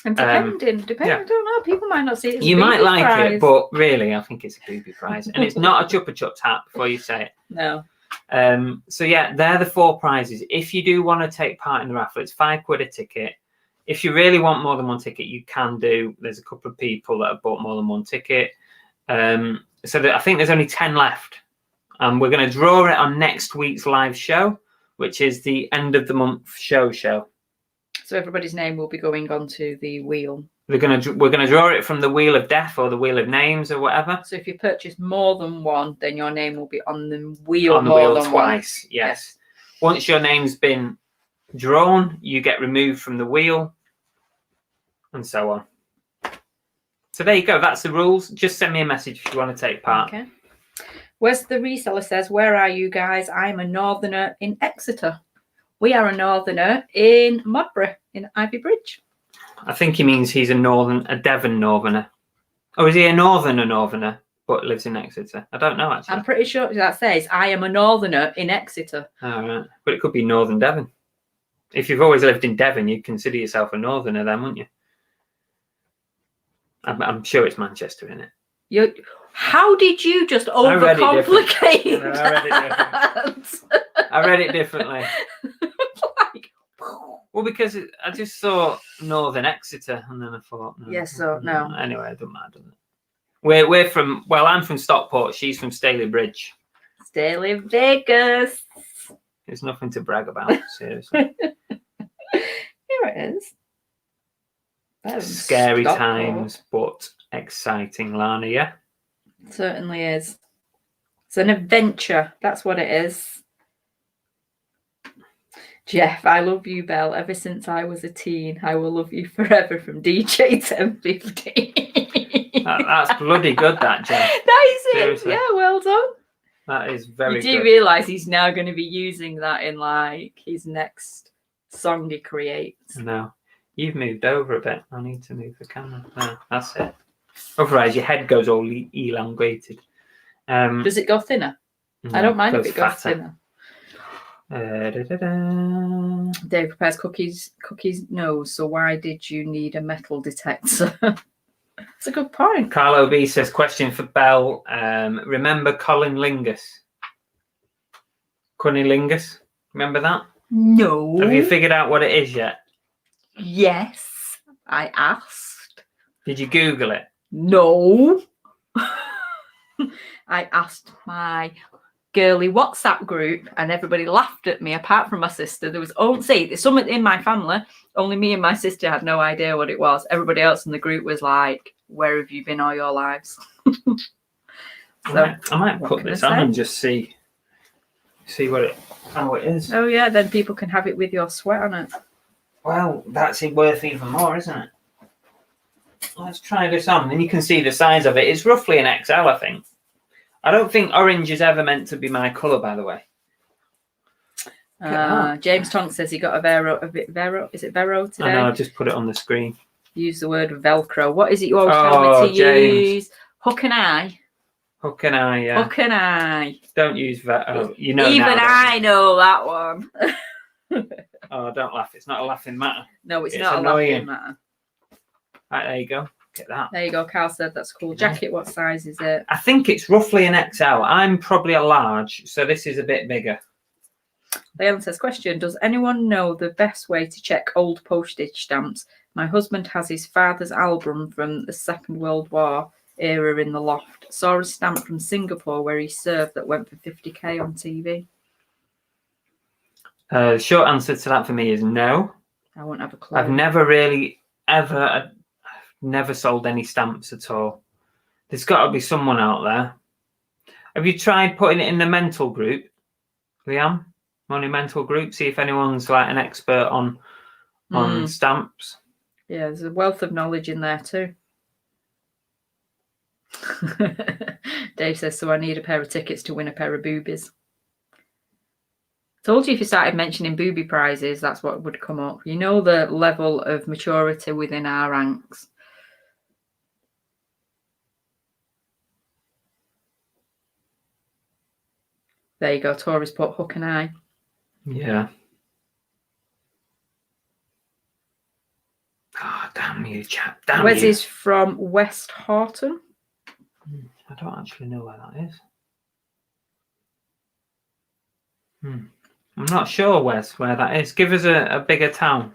[SPEAKER 2] And depending, I don't know, people might not see it as
[SPEAKER 1] you
[SPEAKER 2] a
[SPEAKER 1] might like
[SPEAKER 2] prize.
[SPEAKER 1] it, but really, I think it's a booby prize. And it's not a Chupa Chups hat before you say it.
[SPEAKER 2] No.
[SPEAKER 1] So yeah, they're the four prizes. If you do want to take part in the raffle, it's £5 a ticket. If you really want more than one ticket, you can do. There's a couple of people that have bought more than one ticket. So I think there's only 10 left. And we're going to draw it on next week's live show, which is the end of the month show. So
[SPEAKER 2] everybody's name will be going onto the wheel.
[SPEAKER 1] We're going to draw it from the Wheel of Death or the Wheel of Names or whatever.
[SPEAKER 2] So if you purchase more than one, then your name will be on the wheel.
[SPEAKER 1] On the wheel twice, yes. Once your name's been drawn, you get removed from the wheel, and so on. So there you go. That's the rules. Just send me a message if you want to take part.
[SPEAKER 2] Okay. Where's the reseller says, where are you guys? I'm a northerner in Exeter. We are a northerner in Modbury, in Ivy Bridge.
[SPEAKER 1] I think he means he's a Devon northerner. Or is he a northerner, but lives in Exeter? I don't know, actually.
[SPEAKER 2] I'm pretty sure that says, I am a northerner in Exeter.
[SPEAKER 1] All right. But it could be Northern Devon. If you've always lived in Devon, you'd consider yourself a northerner then, wouldn't you? I'm sure it's Manchester, isn't it?
[SPEAKER 2] How did you just overcomplicate that?
[SPEAKER 1] I read it differently. Well, because I just saw Northern Exeter, and then I thought, no.
[SPEAKER 2] Yes, so no.
[SPEAKER 1] Anyway, it doesn't matter, doesn't it? We're from. Well, I'm from Stockport. She's from Staley Bridge.
[SPEAKER 2] Staley Vegas.
[SPEAKER 1] There's nothing to brag about, seriously.
[SPEAKER 2] Here it is.
[SPEAKER 1] Scary times, but exciting, Lana. Yeah,
[SPEAKER 2] it certainly is. It's an adventure. That's what it is. Jeff, I love you, Belle. Ever since I was a teen, I will love you forever from DJ 1050.
[SPEAKER 1] That's bloody good, that, Jeff.
[SPEAKER 2] That is it.
[SPEAKER 1] Seriously.
[SPEAKER 2] Yeah, well done.
[SPEAKER 1] That is very good.
[SPEAKER 2] You do realise he's now going to be using that in like his next song he creates.
[SPEAKER 1] No, you've moved over a bit. I need to move the camera. No, that's it. Otherwise, your head goes all elongated.
[SPEAKER 2] Does it go thinner? No, I don't mind if it goes thinner. Dave prepares cookies knows, so why did you need a metal detector? That's a good point.
[SPEAKER 1] Carlo B says, question for Belle. Remember Cunnilingus? Cunnilingus? Remember that?
[SPEAKER 2] No.
[SPEAKER 1] Have you figured out what it is yet?
[SPEAKER 2] Yes, I asked.
[SPEAKER 1] Did you Google it?
[SPEAKER 2] No. I asked my girly WhatsApp group and everybody laughed at me apart from my sister. There was someone in my family, only me and my sister had no idea what it was. Everybody else in the group was like, where have you been all your lives?
[SPEAKER 1] I might put this on and just see how it is.
[SPEAKER 2] Oh yeah, then people can have it with your sweat on it.
[SPEAKER 1] Well, that's it worth even more, isn't it? Let's try this on and you can see the size of it. It's roughly an XL, I think. I don't think orange is ever meant to be my colour, by the way.
[SPEAKER 2] James Tonk says he got a Vero. Is it Vero today?
[SPEAKER 1] I know, I've just put it on the screen.
[SPEAKER 2] Use the word Velcro. What is it you always tell me to use? Hook and eye.
[SPEAKER 1] Hook and eye, yeah.
[SPEAKER 2] Hook and eye.
[SPEAKER 1] Don't use Velcro. You know
[SPEAKER 2] even
[SPEAKER 1] now,
[SPEAKER 2] I know that one.
[SPEAKER 1] Oh, don't laugh. It's not a laughing matter.
[SPEAKER 2] No, it's not annoying. A laughing matter.
[SPEAKER 1] Right, there you go. Look at that.
[SPEAKER 2] There you go. Carl said that's cool. Jacket, what size is it?
[SPEAKER 1] I think it's roughly an XL. I'm probably a large, so this is a bit bigger.
[SPEAKER 2] Leon says, question, does anyone know the best way to check old postage stamps? My husband has his father's album from the Second World War era in the loft. Saw a stamp from Singapore where he served that went for 50k on TV.
[SPEAKER 1] The short answer to that for me is no.
[SPEAKER 2] I won't have a clue.
[SPEAKER 1] I've never really ever never sold any stamps at all. There's got to be someone out there. Have you tried putting it in the mental group, Liam? Money mental group? See if anyone's like an expert on stamps.
[SPEAKER 2] Yeah, there's a wealth of knowledge in there too. Dave says, so I need a pair of tickets to win a pair of boobies. Told you if you started mentioning booby prizes, that's what would come up. You know the level of maturity within our ranks. There you go. Tori's put hook and eye.
[SPEAKER 1] Yeah. Oh, damn you, chap. Damn
[SPEAKER 2] Wes
[SPEAKER 1] you.
[SPEAKER 2] is from West Horton.
[SPEAKER 1] I don't actually know where that is. I'm not sure, Wes, where that is. Give us a bigger town.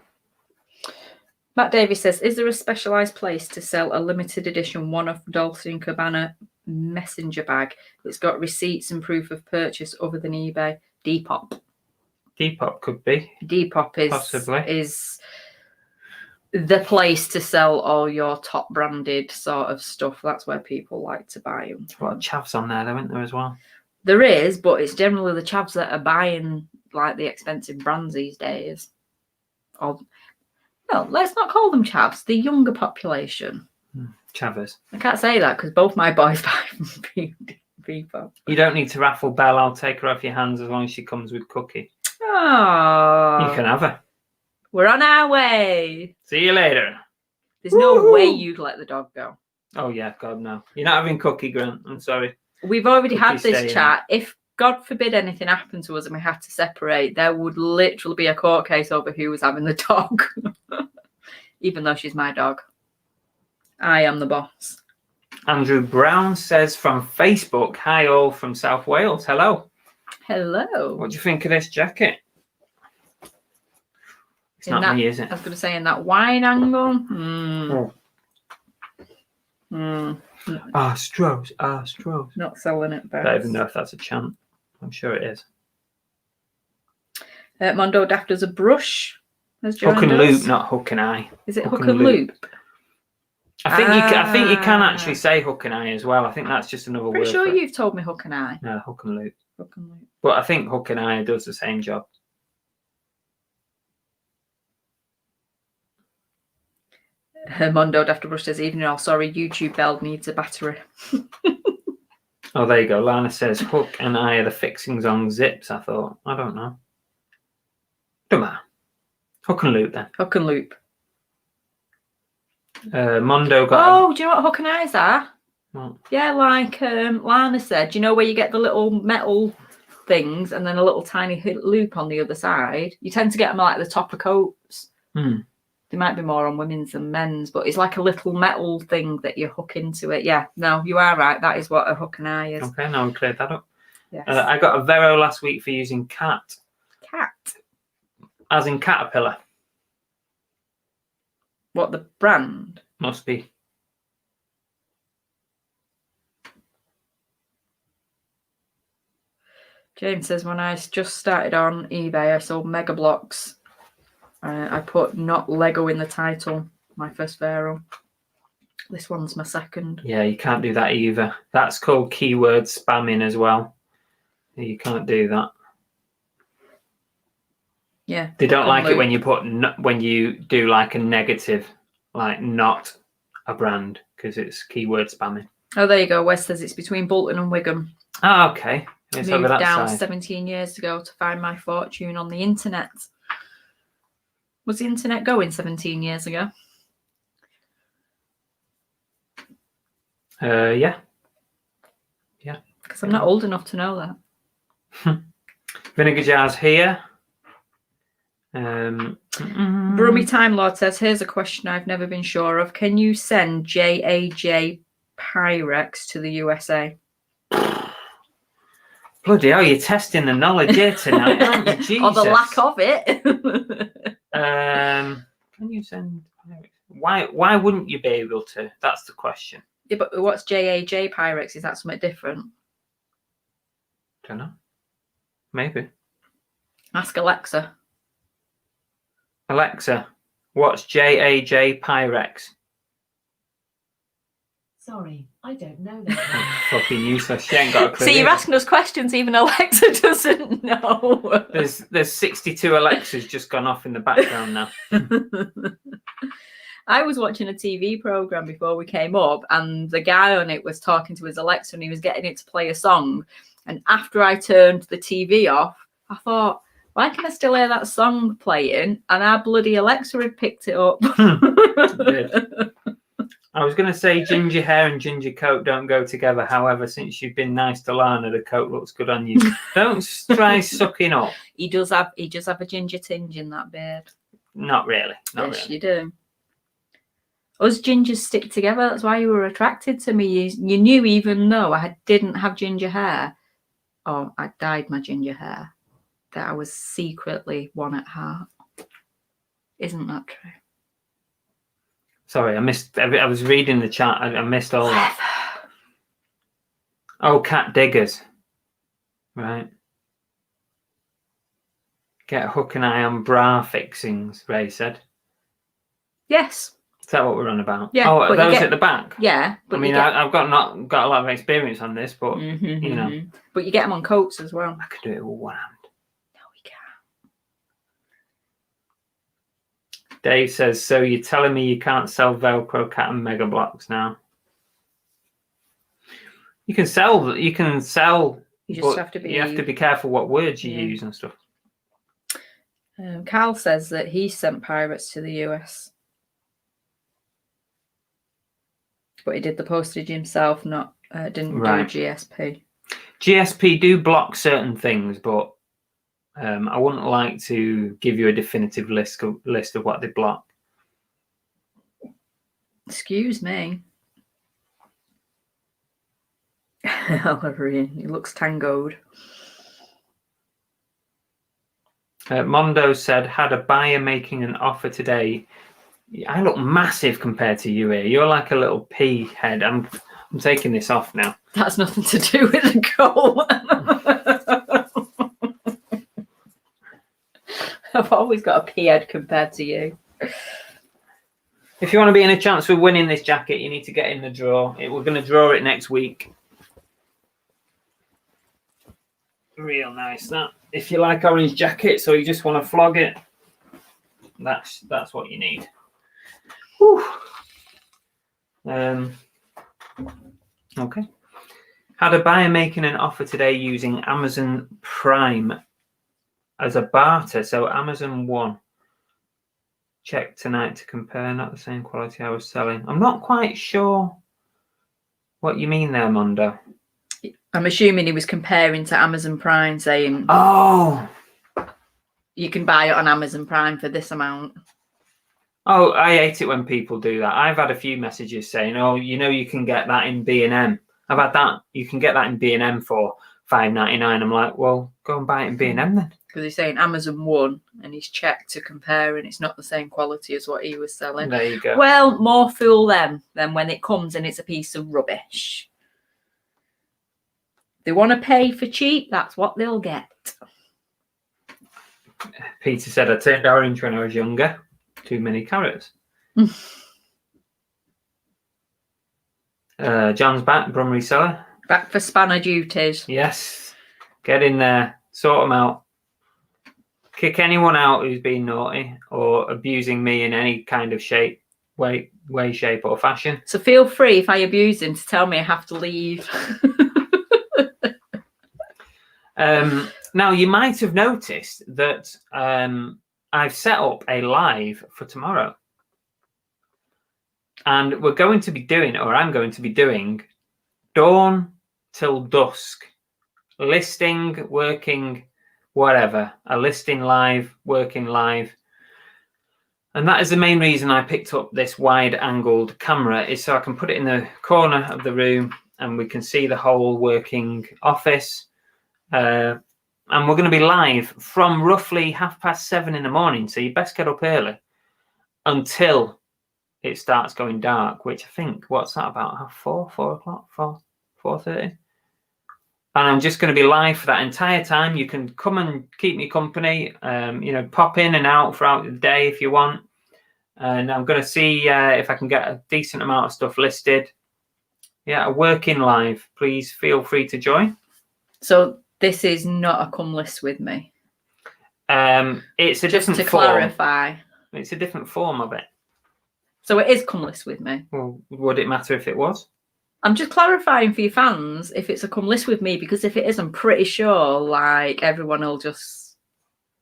[SPEAKER 2] Matt Davies says, is there a specialised place to sell a limited edition one-off Dolce & Gabbana messenger bag that's got receipts and proof of purchase other than eBay? Depop.
[SPEAKER 1] Depop could be.
[SPEAKER 2] Depop
[SPEAKER 1] Possibly.
[SPEAKER 2] is the place to sell all your top branded sort of stuff. That's where people like to buy them.
[SPEAKER 1] There's a lot of chavs on there, though, isn't there, as well?
[SPEAKER 2] There is, but it's generally the chavs that are buying like the expensive brands these days. Or, no, let's not call them chavs. The younger population.
[SPEAKER 1] Chavers.
[SPEAKER 2] I can't say that because both my boys buy from Depop.
[SPEAKER 1] You don't need to raffle Belle. I'll take her off your hands as long as she comes with Cookie.
[SPEAKER 2] Oh,
[SPEAKER 1] You can have her.
[SPEAKER 2] We're on our way.
[SPEAKER 1] See you later.
[SPEAKER 2] There's no way you'd let the dog go.
[SPEAKER 1] Oh, yeah, God, no. You're not having Cookie, Grant. I'm sorry.
[SPEAKER 2] We've already had
[SPEAKER 1] Cookie's
[SPEAKER 2] this chat. If, God forbid, anything happened to us and we had to separate, there would literally be a court case over who was having the dog. Even though she's my dog. I am the boss.
[SPEAKER 1] Andrew Brown says from Facebook, hi all from South Wales. Hello.
[SPEAKER 2] Hello.
[SPEAKER 1] What do you think of this jacket? It's not me, is it?
[SPEAKER 2] I was going to say in that wine angle.
[SPEAKER 1] Astros.
[SPEAKER 2] Not selling it,
[SPEAKER 1] I don't even know if that's a chant. I'm sure it is.
[SPEAKER 2] Mondo Daft does a brush.
[SPEAKER 1] Hook and loop, not hook and eye.
[SPEAKER 2] Is it hook and loop?
[SPEAKER 1] I think you can actually say hook and eye as well. I think that's just another word.
[SPEAKER 2] Pretty sure you've told me hook and eye.
[SPEAKER 1] No, hook and loop.
[SPEAKER 2] Hook and loop.
[SPEAKER 1] But I think hook and eye does the same job.
[SPEAKER 2] Mondo Daft Brush says, evening all, sorry, YouTube bell needs a battery.
[SPEAKER 1] Oh, there you go. Lana says hook and eye are the fixings on zips. I thought. I don't know. Don't matter. Hook and loop then.
[SPEAKER 2] Hook and loop.
[SPEAKER 1] Mondo got.
[SPEAKER 2] Do you know what hook and eyes are?
[SPEAKER 1] What?
[SPEAKER 2] Yeah, like Lana said, do you know where you get the little metal things and then a little tiny loop on the other side? You tend to get them like the top of coats. They might be more on women's than men's, but it's like a little metal thing that you hook into it. Yeah, no, you are right. That is what a hook and eye is.
[SPEAKER 1] Okay, now we cleared that up.
[SPEAKER 2] Yes.
[SPEAKER 1] I got a Vero last week for using cat.
[SPEAKER 2] Cat.
[SPEAKER 1] As in caterpillar.
[SPEAKER 2] What, the brand?
[SPEAKER 1] Must be.
[SPEAKER 2] James says, when I just started on eBay, I sold Mega Blocks. I put not Lego in the title, my first Vero. This one's my second.
[SPEAKER 1] Yeah, you can't do that either. That's called keyword spamming as well. You can't do that.
[SPEAKER 2] Yeah.
[SPEAKER 1] They don't like it when you put when you do like a negative, like not a brand, because it's keyword spamming.
[SPEAKER 2] Oh, there you go. Wes says it's between Bolton and Wigan.
[SPEAKER 1] Oh, okay.
[SPEAKER 2] Moved down 17 years ago to find my fortune on the internet. Was the internet going 17 years ago?
[SPEAKER 1] Yeah.
[SPEAKER 2] Because I'm not old enough to know that.
[SPEAKER 1] Vinegar jars here.
[SPEAKER 2] Brummy Time Lord says, here's a question I've never been sure of. Can you send JAJ Pyrex to the USA?
[SPEAKER 1] Bloody hell, you're testing the knowledge here tonight, aren't you? Jesus.
[SPEAKER 2] Or the lack of it.
[SPEAKER 1] Can you send... Why wouldn't you be able to? That's the question.
[SPEAKER 2] Yeah, but what's JAJ Pyrex? Is that something different?
[SPEAKER 1] Don't know. Maybe.
[SPEAKER 2] Ask Alexa.
[SPEAKER 1] Alexa, what's JAJ Pyrex?
[SPEAKER 3] Sorry, I don't know that.
[SPEAKER 1] Fucking useless. She ain't got a clue.
[SPEAKER 2] See, you're asking us questions even Alexa doesn't know.
[SPEAKER 1] There's 62 Alexas just gone off in the background now.
[SPEAKER 2] I was watching a TV program before we came up, and the guy on it was talking to his Alexa and he was getting it to play a song. And after I turned the TV off, I thought, why can I still hear that song playing? And our bloody Alexa had picked it up.
[SPEAKER 1] I was going to say ginger hair and ginger coat don't go together. However, since you've been nice to Lana, the coat looks good on you. Don't try sucking up.
[SPEAKER 2] He does have a ginger tinge in that beard.
[SPEAKER 1] Not really. Not
[SPEAKER 2] Yes,
[SPEAKER 1] really.
[SPEAKER 2] you do. Us gingers stick together. That's why you were attracted to me. You knew, even though I didn't have ginger hair, or I dyed my ginger hair, that I was secretly one at heart. Isn't that true?
[SPEAKER 1] Sorry, I missed. I was reading the chat. I missed all that. Oh, cat diggers. Right. Get a hook and eye on bra fixings, Ray said.
[SPEAKER 2] Yes.
[SPEAKER 1] Is that what we're on about?
[SPEAKER 2] Yeah.
[SPEAKER 1] Oh, are those at the back?
[SPEAKER 2] Yeah.
[SPEAKER 1] But I mean, I've got a lot of experience on this, but you know.
[SPEAKER 2] But you get them on coats as well.
[SPEAKER 1] I could do it with one hand.
[SPEAKER 2] No, we can't.
[SPEAKER 1] Dave says, so you're telling me you can't sell Velcro Cat and Mega Blocks now? You can sell. You just have to be. You have to be careful what words you use and stuff.
[SPEAKER 2] Carl says that he sent pirates to the US, but he did the postage himself. Didn't do GSP.
[SPEAKER 1] GSP do block certain things, but I wouldn't like to give you a definitive list of what they block.
[SPEAKER 2] Excuse me. Ellery, he looks tangoed.
[SPEAKER 1] Mondo said, had a buyer making an offer today. I look massive compared to you here. You're like a little pea head. I'm taking this off now.
[SPEAKER 2] That's nothing to do with the goal. I've always got a pea head compared to you.
[SPEAKER 1] If you want to be in a chance for winning this jacket, you need to get in the draw. We're going to draw it next week. Real nice, that. If you like orange jackets or you just want to flog it, that's what you need. Whew. Okay. Had a buyer making an offer today using Amazon Prime as a barter. So Amazon won. Check tonight to compare. Not the same quality I was selling. I'm not quite sure what you mean there, Mondo.
[SPEAKER 2] I'm assuming he was comparing to Amazon Prime, saying,
[SPEAKER 1] oh,
[SPEAKER 2] you can buy it on Amazon Prime for this amount.
[SPEAKER 1] Oh, I hate it when people do that. I've had a few messages saying, oh, you can get that in B&M. I've had that. You can get that in B&M for $5.99. I'm like, well, go and buy it in B&M then.
[SPEAKER 2] Because he's saying Amazon won and he's checked to compare and it's not the same quality as what he was selling.
[SPEAKER 1] There you go.
[SPEAKER 2] Well, more fool them than when it comes and it's a piece of rubbish. They want to pay for cheap, that's what they'll get.
[SPEAKER 1] Peter said, I turned orange when I was younger. Too many carrots. John's back, Brum Reseller.
[SPEAKER 2] Back for spanner duties.
[SPEAKER 1] Yes. Get in there. Sort them out. Kick anyone out who's been naughty or abusing me in any kind of way, shape or fashion.
[SPEAKER 2] So feel free, if I abuse him, to tell me I have to leave.
[SPEAKER 1] Now, you might have noticed that I've set up a live for tomorrow. And we're going to be doing, or I'm going to be doing, dawn till dusk. Listing, working whatever, a listing live, working live. And that is the main reason I picked up this wide-angled camera, is so I can put it in the corner of the room and we can see the whole working office. And we're going to be live from roughly 7:30 in the morning, so you best get up early until it starts going dark, which I think, what's that, about 4:30? And I'm just going to be live for that entire time. You can come and keep me company, pop in and out throughout the day if you want. And I'm going to see if I can get a decent amount of stuff listed. Yeah, a working live. Please feel free to join.
[SPEAKER 2] So this is not a come list with me.
[SPEAKER 1] It's a
[SPEAKER 2] Just
[SPEAKER 1] different
[SPEAKER 2] to
[SPEAKER 1] form.
[SPEAKER 2] clarify.
[SPEAKER 1] It's a different form of it.
[SPEAKER 2] So it is come list with me.
[SPEAKER 1] Well, would it matter if it was?
[SPEAKER 2] I'm just clarifying for your fans if it's a come list with me, because if it is, I'm pretty sure like everyone will just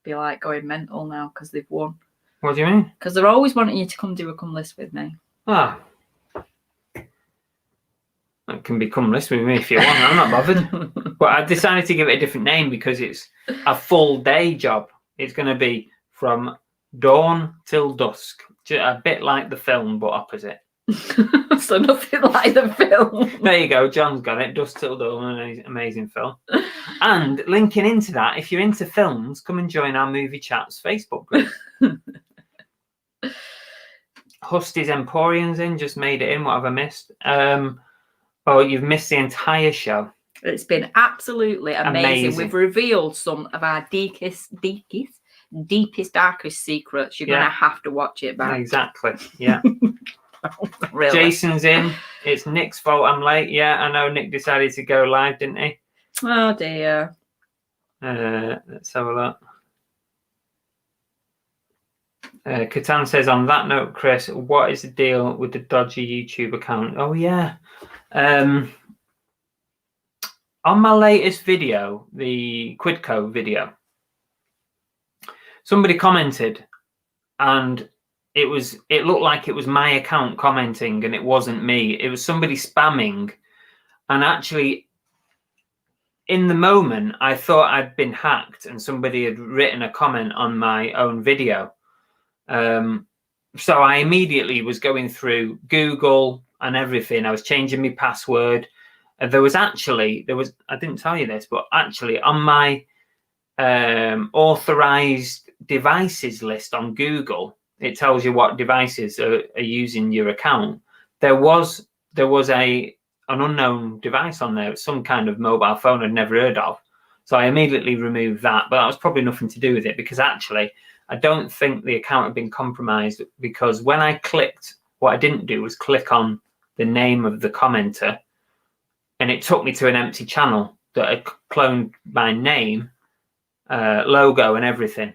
[SPEAKER 2] be like going mental now because they've won.
[SPEAKER 1] What do you mean?
[SPEAKER 2] Because they're always wanting you to come do a come list with me.
[SPEAKER 1] Ah. It can be come list with me if you want. I'm not bothered. But I decided to give it a different name because it's a full day job. It's going to be from dawn till dusk. A bit like the film, but opposite.
[SPEAKER 2] So nothing like the film.
[SPEAKER 1] There you go. John's got it. Dusk till dawn, an amazing film. And linking into that, if you're into films, come and join our Movie Chats Facebook group. Husty's Emporium's in, just made it in. What have I missed? Oh, you've missed the entire show.
[SPEAKER 2] It's been absolutely amazing. We've revealed some of our deepest, darkest secrets. You're going to have to watch it back.
[SPEAKER 1] Exactly, yeah.
[SPEAKER 2] Really?
[SPEAKER 1] Jason's in. It's Nick's fault I'm late. Yeah, I know Nick decided to go live, didn't he?
[SPEAKER 2] Oh, dear.
[SPEAKER 1] Let's have a look. Catan says, on that note, Chris, what is the deal with the dodgy YouTube account? Oh, yeah. On my latest video, the Quidco video, somebody commented and it looked like it was my account commenting and it wasn't me. It was somebody spamming. And actually, in the moment, I thought I'd been hacked and somebody had written a comment on my own video. So I immediately was going through Google and everything. I was changing my password. I didn't tell you this, but actually on my authorized devices list on Google, it tells you what devices are using your account. There was an unknown device on there, some kind of mobile phone I'd never heard of. So I immediately removed that, but that was probably nothing to do with it, because actually I don't think the account had been compromised, because when I clicked, what I didn't do was click on the name of the commenter, and it took me to an empty channel that had cloned my name, logo and everything.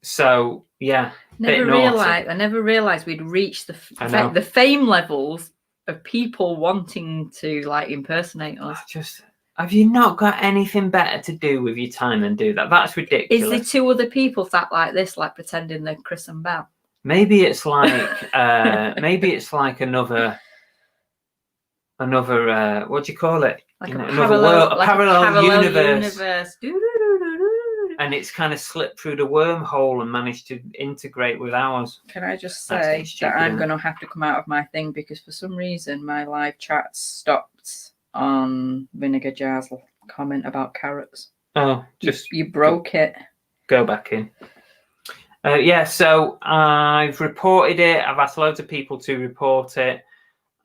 [SPEAKER 1] So yeah,
[SPEAKER 2] I never realized we'd reached the fame levels of people wanting to like impersonate us.
[SPEAKER 1] Have you not got anything better to do with your time than do that? That's ridiculous.
[SPEAKER 2] Is there two other people sat like this, like pretending they're Chris and Belle?
[SPEAKER 1] Maybe it's like another what do you call it?
[SPEAKER 2] Like
[SPEAKER 1] another world, a parallel universe. And it's kind of slipped through the wormhole and managed to integrate with ours.
[SPEAKER 2] Can I just say that I'm going to have to come out of my thing, because for some reason my live chat stopped on Vinegar Jar's comment about carrots.
[SPEAKER 1] Oh,
[SPEAKER 2] you broke it.
[SPEAKER 1] Go back in. Yeah, so I've reported it. I've asked loads of people to report it,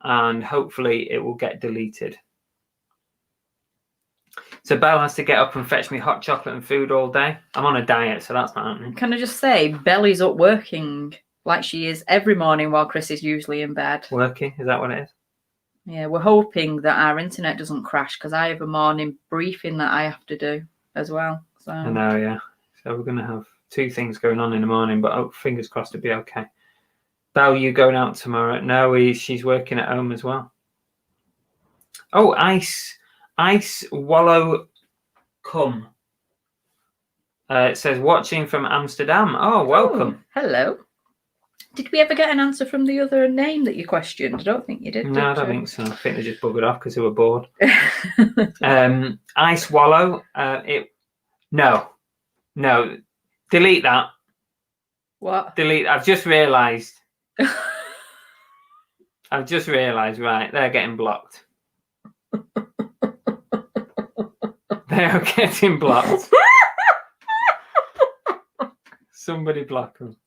[SPEAKER 1] and hopefully it will get deleted. So Belle has to get up and fetch me hot chocolate and food all day. I'm on a diet, so that's not happening.
[SPEAKER 2] Can I just say, Belly's up working like she is every morning while Chris is usually in bed.
[SPEAKER 1] Working? Is that what it is?
[SPEAKER 2] Yeah, we're hoping that our internet doesn't crash, because I have a morning briefing that I have to do as well. So
[SPEAKER 1] I know, yeah. So we're going to have two things going on in the morning, but fingers crossed it'll be okay. Belle, you going out tomorrow? No, she's working at home as well. Oh, Ice Wallow Come. It says watching from Amsterdam. Oh, welcome.
[SPEAKER 2] Oh, hello. Did we ever get an answer from the other name that you questioned? I don't think you did.
[SPEAKER 1] No, I don't think so. I think they just buggered off because they were bored. Ice Wallow. No. Delete that.
[SPEAKER 2] What?
[SPEAKER 1] Delete. I've just realised. Right, they're getting blocked. They are getting blocked. Somebody block them.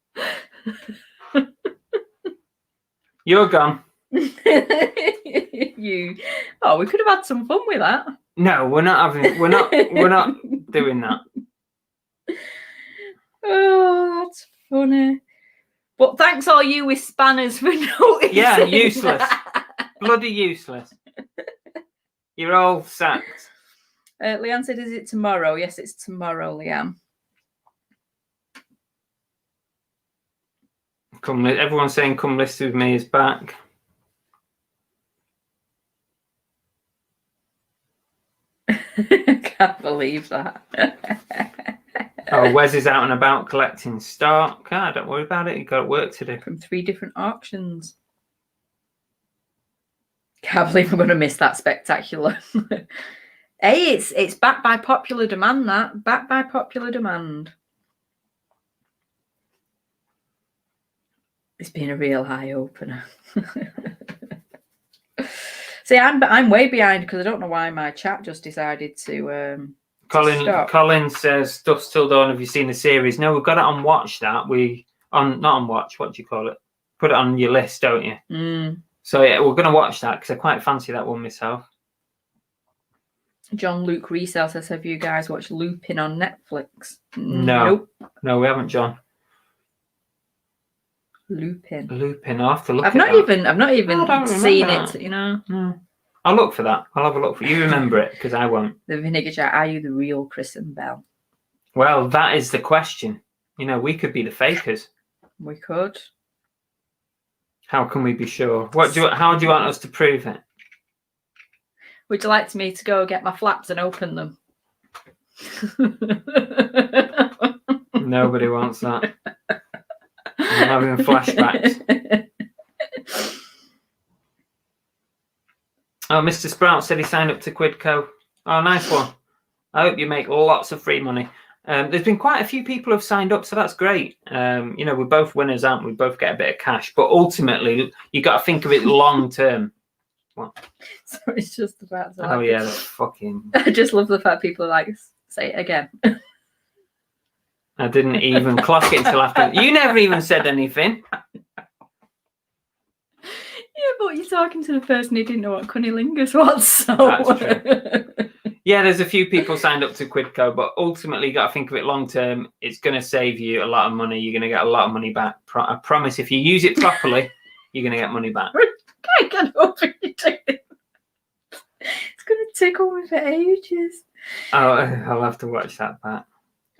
[SPEAKER 1] You're gone.
[SPEAKER 2] You. Oh, we could have had some fun with that.
[SPEAKER 1] No, we're not doing that.
[SPEAKER 2] Oh, that's funny. But thanks all you with spanners for noticing.
[SPEAKER 1] Yeah, useless. Bloody useless. You're all sacked.
[SPEAKER 2] Leanne said, is it tomorrow? Yes, it's tomorrow, Leanne.
[SPEAKER 1] Everyone's saying come list with me is back.
[SPEAKER 2] Can't believe that.
[SPEAKER 1] Oh, Wes is out and about collecting stock. Don't worry about it. You've got work to do.
[SPEAKER 2] From 3 different auctions. Can't believe I'm going to miss that spectacular. Hey, it's backed by popular demand, that. Backed by popular demand. It's been a real eye-opener. See, I'm way behind because I don't know why my chat just decided to stop.
[SPEAKER 1] Colin says, stuff's still done. Have you seen the series? No, we've got it on watch that. Not on watch, what do you call it? Put it on your list, don't you? So yeah, we're going to watch that because I quite fancy that one myself.
[SPEAKER 2] John Luke Reseller says, have you guys watched Lupin on Netflix?
[SPEAKER 1] No.
[SPEAKER 2] Nope.
[SPEAKER 1] No, we haven't, John.
[SPEAKER 2] Lupin.
[SPEAKER 1] I'll have to look
[SPEAKER 2] I've not even seen it, you know.
[SPEAKER 1] No. I'll look for that. I'll have a look for you. Remember it, because I won't.
[SPEAKER 2] The Vinegar Jack, are you the real Chris and Bell?
[SPEAKER 1] Well, that is the question. You know, we could be the fakers.
[SPEAKER 2] We could.
[SPEAKER 1] How can we be sure? How do you want us to prove it?
[SPEAKER 2] Would you like me to go get my flaps and open them?
[SPEAKER 1] Nobody wants that. I'm having flashbacks. Oh, Mr. Sprout said he signed up to Quidco. Oh, nice one. I hope you make lots of free money. There's been quite a few people who've signed up, so that's great. You know, we're both winners, aren't we? We both get a bit of cash, but ultimately, you got to think of it long term. What?
[SPEAKER 2] So it's just the fact.
[SPEAKER 1] Oh yeah, that's fucking.
[SPEAKER 2] I just love the fact people are like, say it again.
[SPEAKER 1] I didn't even clock it until after. You never even said anything.
[SPEAKER 2] Yeah, but you're talking to the person who didn't know what cunnilingus was. So.
[SPEAKER 1] That's true. Yeah, there's a few people signed up to Quidco, but ultimately you got to think of it long term. It's going to save you a lot of money. You're going to get a lot of money back. I promise. If you use it properly, you're going to get money back.
[SPEAKER 2] I can't open it. It's going to tickle me for ages.
[SPEAKER 1] Oh, I'll have to watch that back.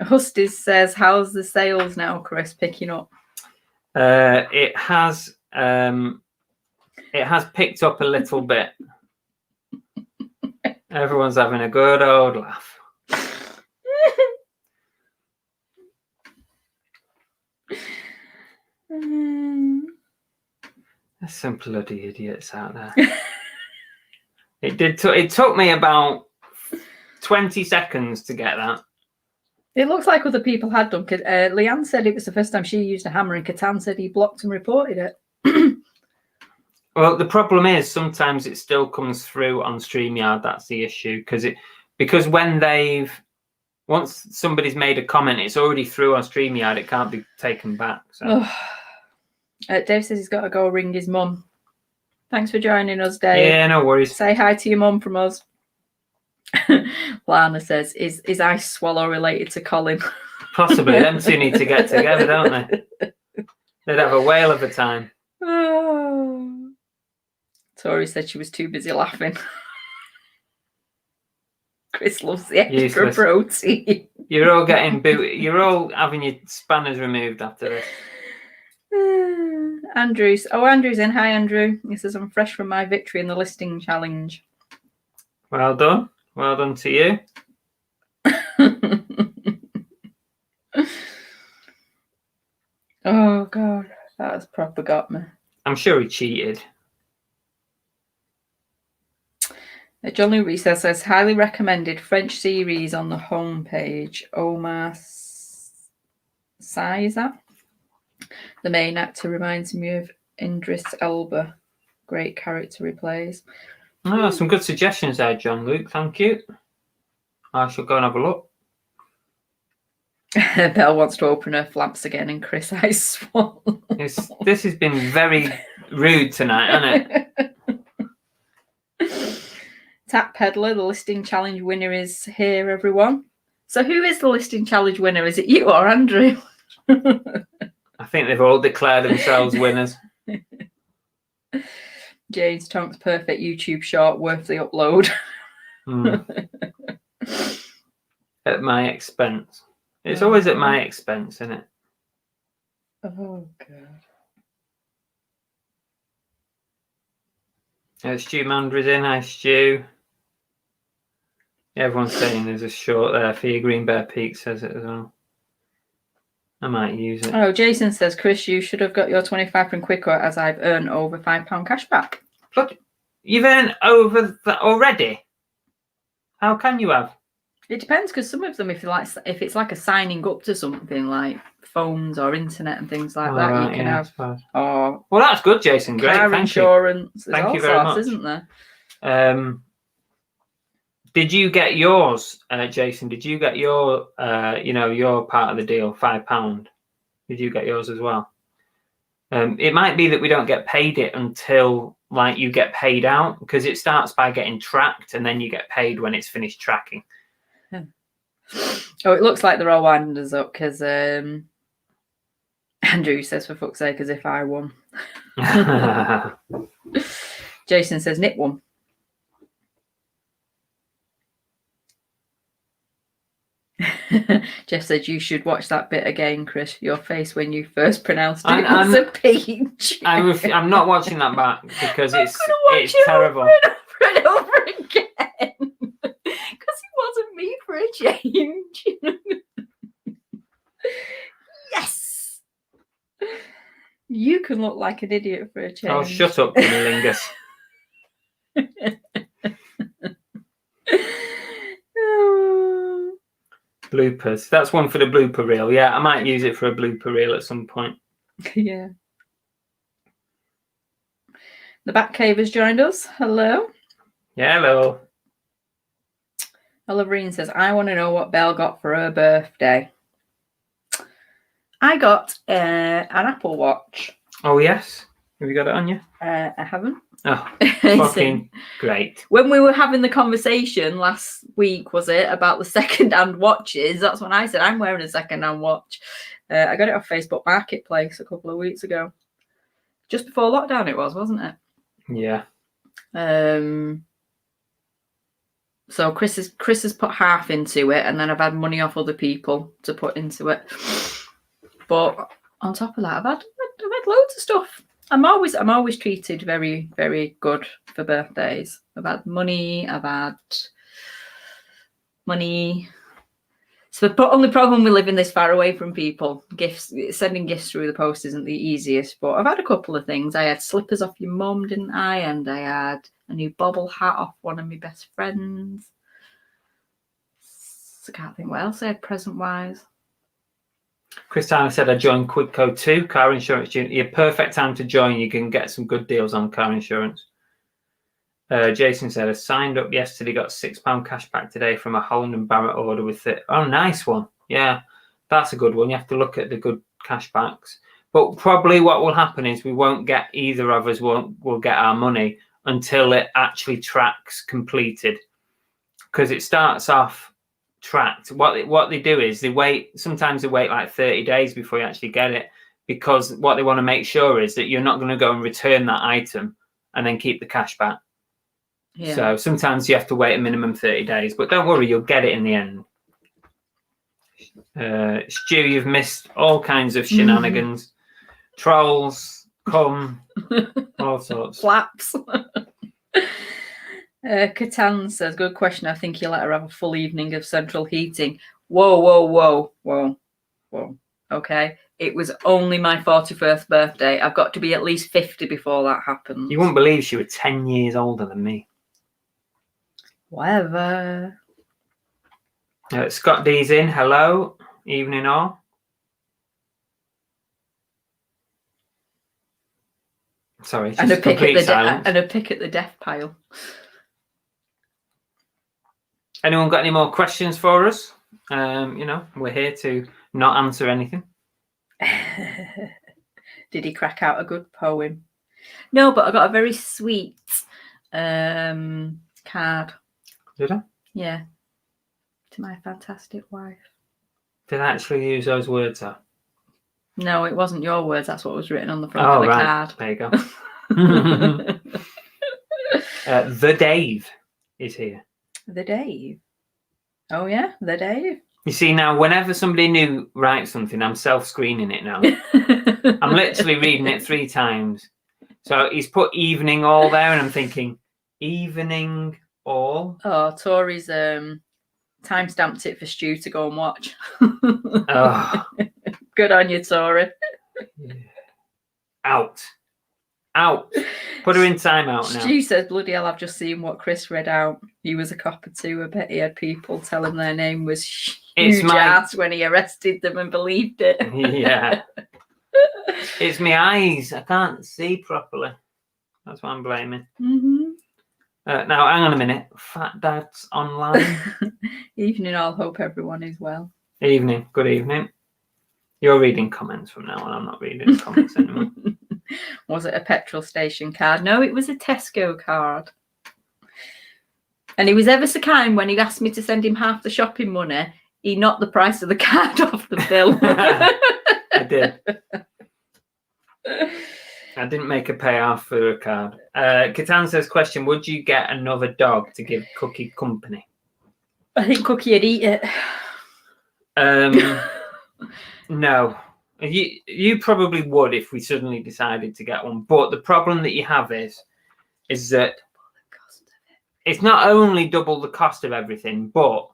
[SPEAKER 2] Hustis says, "How's the sales now, Chris? Picking up?"
[SPEAKER 1] It has picked up a little bit. Everyone's having a good old laugh. There's some bloody idiots out there. It took me about 20 seconds to get that.
[SPEAKER 2] It looks like other people had done. Leanne said it was the first time she used a hammer, and Catan said he blocked and reported it.
[SPEAKER 1] Well, the problem is sometimes it still comes through on StreamYard. That's the issue, because once somebody's made a comment, it's already through on StreamYard. It can't be taken back. So.
[SPEAKER 2] Dave says he's got to go ring his mum. Thanks for joining us, Dave.
[SPEAKER 1] Yeah, no worries.
[SPEAKER 2] Say hi to your mum from us. Lana says, is Ice Swallow related to Colin?
[SPEAKER 1] Possibly. Them two need to get together, don't they? They'd have a whale of a time.
[SPEAKER 2] Oh. Tori said she was too busy laughing. Chris loves the extra protein.
[SPEAKER 1] You're all getting you're all having your spanners removed after this.
[SPEAKER 2] Andrew's in. Hi, Andrew. He says, I'm fresh from my victory in the listing challenge.
[SPEAKER 1] Well done. Well done to you.
[SPEAKER 2] Oh, God. That has proper got me.
[SPEAKER 1] I'm sure he cheated.
[SPEAKER 2] John Lee Reseller says, highly recommended French series on the homepage. Omar Sy, is that? The main actor reminds me of Idris Elba. Great character he plays.
[SPEAKER 1] Oh, some good suggestions there, John Luke. Thank you. I shall go and have a look.
[SPEAKER 2] Belle wants to open her flaps again, and Chris eyes swollen.
[SPEAKER 1] This has been very rude tonight, hasn't it?
[SPEAKER 2] Tap Peddler, the listing challenge winner, is here, everyone. So who is the listing challenge winner? Is it you or Andrew?
[SPEAKER 1] I think they've all declared themselves winners.
[SPEAKER 2] James Tonk's perfect YouTube short, worth the upload.
[SPEAKER 1] At my expense. It's always at my expense, isn't it?
[SPEAKER 2] Oh, God.
[SPEAKER 1] Stu Mandra's in. Hi, Stu. Everyone's saying there's a short there. Thea Green Bear Peak says it as well. I might use it.
[SPEAKER 2] Oh, Jason says, Chris, you should have got your 25 quicker, as I've earned over £5 cash back.
[SPEAKER 1] Look, you've earned over that already. How can you have?
[SPEAKER 2] It depends, because some of them, if it's like a signing up to something like phones or internet and things like that,
[SPEAKER 1] right,
[SPEAKER 2] you can have. Or
[SPEAKER 1] well, that's good, Jason. Great,
[SPEAKER 2] car
[SPEAKER 1] thank
[SPEAKER 2] insurance.
[SPEAKER 1] you.
[SPEAKER 2] There's
[SPEAKER 1] Thank
[SPEAKER 2] all
[SPEAKER 1] you very
[SPEAKER 2] sorts,
[SPEAKER 1] much.
[SPEAKER 2] isn't there?
[SPEAKER 1] Did you get yours, Jason? Did you get your, your part of the deal, £5? Did you get yours as well? It might be that we don't get paid it until like you get paid out, because it starts by getting tracked and then you get paid when it's finished tracking.
[SPEAKER 2] Oh, it looks like they're all winding us up, because Andrew says, for fuck's sake, as if I won. Jason says, Nick won. Jeff said, you should watch that bit again, Chris. Your face when you first pronounced it was a peach.
[SPEAKER 1] I'm not watching that back because it's terrible.
[SPEAKER 2] Over and over again. Because it wasn't me for a change. Yes. You can look like an idiot for a change.
[SPEAKER 1] Oh, shut up, Cunnilingus. Bloopers. That's one for the blooper reel. Yeah, I might use it for a blooper reel at some point.
[SPEAKER 2] Yeah. The Batcave has joined us. Hello.
[SPEAKER 1] Yeah, hello.
[SPEAKER 2] Olavrine says, I want to know what Belle got for her birthday. I got an Apple Watch.
[SPEAKER 1] Oh, yes. Have you got it on you?
[SPEAKER 2] I haven't.
[SPEAKER 1] Oh, fucking great.
[SPEAKER 2] When we were having the conversation last week, was it, about the second-hand watches, that's when I said, I'm wearing a second-hand watch. I got it off Facebook Marketplace a couple of weeks ago. Just before lockdown it was, wasn't it?
[SPEAKER 1] Yeah.
[SPEAKER 2] So Chris has put half into it, and then I've had money off other people to put into it. But on top of that, I've had loads of stuff. I'm always treated very, very good for birthdays. I've had money. So the only problem with living this far away from people, sending gifts through the post isn't the easiest. But I've had a couple of things. I had slippers off your mum, didn't I? And I had a new bobble hat off one of my best friends. I can't think what else I had present-wise.
[SPEAKER 1] Christina said I joined Quidco too, car insurance. Your perfect time to join. You can get some good deals on car insurance. Jason said I signed up yesterday, got £6 cash back today from a Holland and Barrett order with it. Oh, nice one. Yeah, that's a good one. You have to look at the good cash backs. But probably what will happen is we won't get, either of us will get our money until it actually tracks completed, because it starts off tracked. What they do is sometimes they wait like 30 days before you actually get it, because what they want to make sure is that you're not going to go and return that item and then keep the cash back. Yeah. So sometimes you have to wait a minimum 30 days, but don't worry, you'll get it in the end. Stu, you've missed all kinds of shenanigans. Trolls, all sorts.
[SPEAKER 2] Flaps. Catan says, good question. I think you'll let her have a full evening of central heating. Whoa. Okay. It was only my 41st birthday. I've got to be at least 50 before that happens.
[SPEAKER 1] You wouldn't believe she was 10 years older than me.
[SPEAKER 2] Whatever.
[SPEAKER 1] Scott D's in. Hello. Evening all. Sorry, just
[SPEAKER 2] And a pick
[SPEAKER 1] complete silence.
[SPEAKER 2] and a pick at the death pile.
[SPEAKER 1] Anyone got any more questions for us? We're here to not answer anything.
[SPEAKER 2] Did he crack out a good poem? No, but I got a very sweet card.
[SPEAKER 1] Did I?
[SPEAKER 2] Yeah. To my fantastic wife.
[SPEAKER 1] Did I actually use those words though?
[SPEAKER 2] No, it wasn't your words. That's what was written on the front of the card.
[SPEAKER 1] There you go. The Dave is here.
[SPEAKER 2] The Dave. Oh yeah, the Dave.
[SPEAKER 1] You see, now whenever somebody new writes something, I'm self-screening it now. I'm literally reading it 3 times. So he's put evening all there, and I'm thinking, evening all?
[SPEAKER 2] Oh, Tori's time-stamped it for Stu to go and watch.
[SPEAKER 1] Oh.
[SPEAKER 2] Good on you, Tori.
[SPEAKER 1] Out. Put her in timeout now.
[SPEAKER 2] Stu says, bloody hell, I've just seen what Chris read out. He was a copper too. I bet he had people tell him their name was huge ass when he arrested them and believed it.
[SPEAKER 1] Yeah. It's my eyes. I can't see properly. That's what I'm blaming.
[SPEAKER 2] Mm-hmm.
[SPEAKER 1] Now, hang on a minute. Fat Dad's online.
[SPEAKER 2] Evening all. Hope everyone is well.
[SPEAKER 1] Evening. Good evening. You're reading comments from now on. I'm not reading comments anymore.
[SPEAKER 2] Was it a petrol station card? No, it was a Tesco card. And he was ever so kind when he asked me to send him half the shopping money. He knocked the price of the card off the bill.
[SPEAKER 1] I did. I didn't make a payoff for a card. Catan says, question, would you get another dog to give Cookie company?
[SPEAKER 2] I think Cookie would eat it.
[SPEAKER 1] No. You probably would if we suddenly decided to get one. But the problem that you have is that it's not only double the cost of everything, but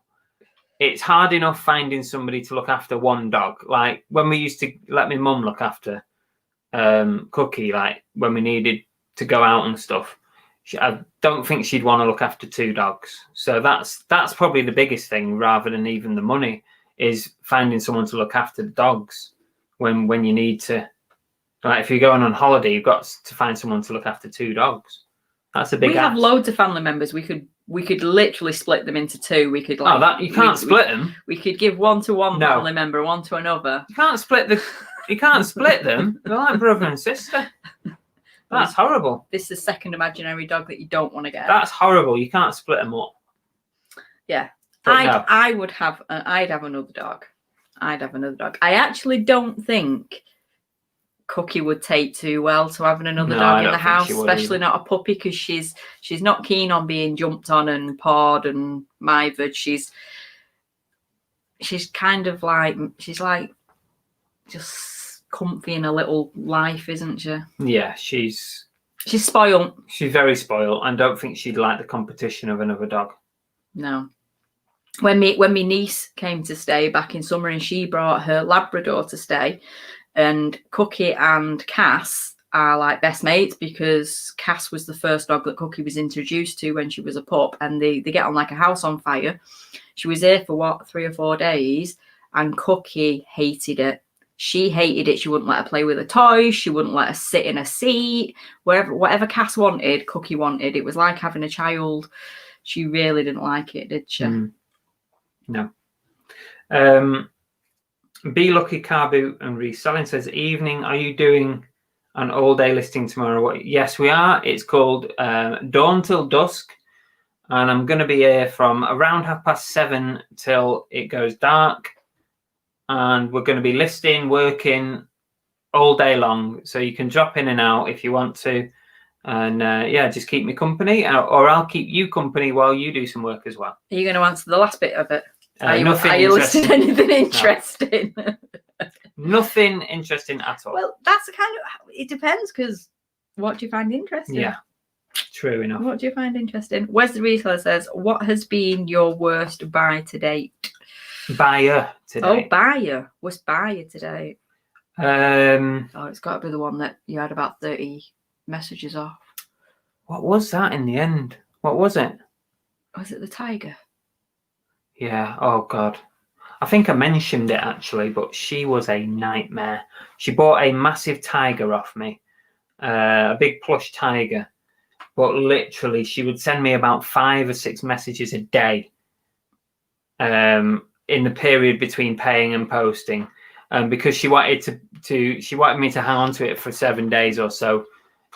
[SPEAKER 1] it's hard enough finding somebody to look after one dog. Like when we used to let my mum look after Cookie, like when we needed to go out and stuff, I don't think she'd want to look after 2 dogs. So that's probably the biggest thing, rather than even the money, is finding someone to look after the dogs when you need to. Like if you're going on holiday, you've got to find someone to look after 2 dogs. That's a big.
[SPEAKER 2] We have loads of family members. We could literally split them into 2. We could
[SPEAKER 1] you can't split them.
[SPEAKER 2] We could give one to one family member, one to another.
[SPEAKER 1] You can't split them. They're like brother and sister. That's horrible.
[SPEAKER 2] This is the second imaginary dog that you don't want to get.
[SPEAKER 1] That's horrible. You can't split them up.
[SPEAKER 2] Yeah. I'd have another dog. I actually don't think Cookie would take too well to having another dog in the house, especially not a puppy, because she's not keen on being jumped on and pawed and mithered. She's kind of like, she's like just comfy in a little life, isn't she? Yeah, she's spoiled. She's very spoiled, and don't think she'd like the competition of another dog. No. When my niece came to stay back in summer, and she brought her Labrador to stay, and Cookie and Cass are like best mates, because Cass was the first dog that Cookie was introduced to when she was a pup, and they get on like a house on fire. She was here for 3 or 4 days, and Cookie hated it. She hated it. She wouldn't let her play with her toys. She wouldn't let her sit in a seat. Whatever Cass wanted, Cookie wanted. It was like having a child. She really didn't like it, did she? No. Be Lucky Car Boot and Reselling says, evening, are you doing an all-day listing tomorrow? Yes, we are. It's called Dawn Till Dusk, and I'm going to be here from around 7:30 till it goes dark, and we're going to be listing, working all day long, so you can drop in and out if you want to, and just keep me company, or I'll keep you company while you do some work as well. Are you going to answer the last bit of it? Are you listing anything interesting? No. Nothing interesting at all. Well, that's it depends, because what do you find interesting? Yeah, true enough. What do you find interesting? Where's the Reseller says, what has been your worst buy to date? Buyer to date. Oh, buyer. Worst buyer to date. It's got to be the one that you had about 30 messages off. What was that in the end? What was it? Was it the tiger?
[SPEAKER 1] Yeah. Oh God. I think I mentioned it actually, but she was a nightmare. She bought a massive tiger off me, a big plush tiger. But literally, she would send me about 5 or 6 messages a day in the period between paying and posting, because she wanted she wanted me to hang on to it for 7 days or so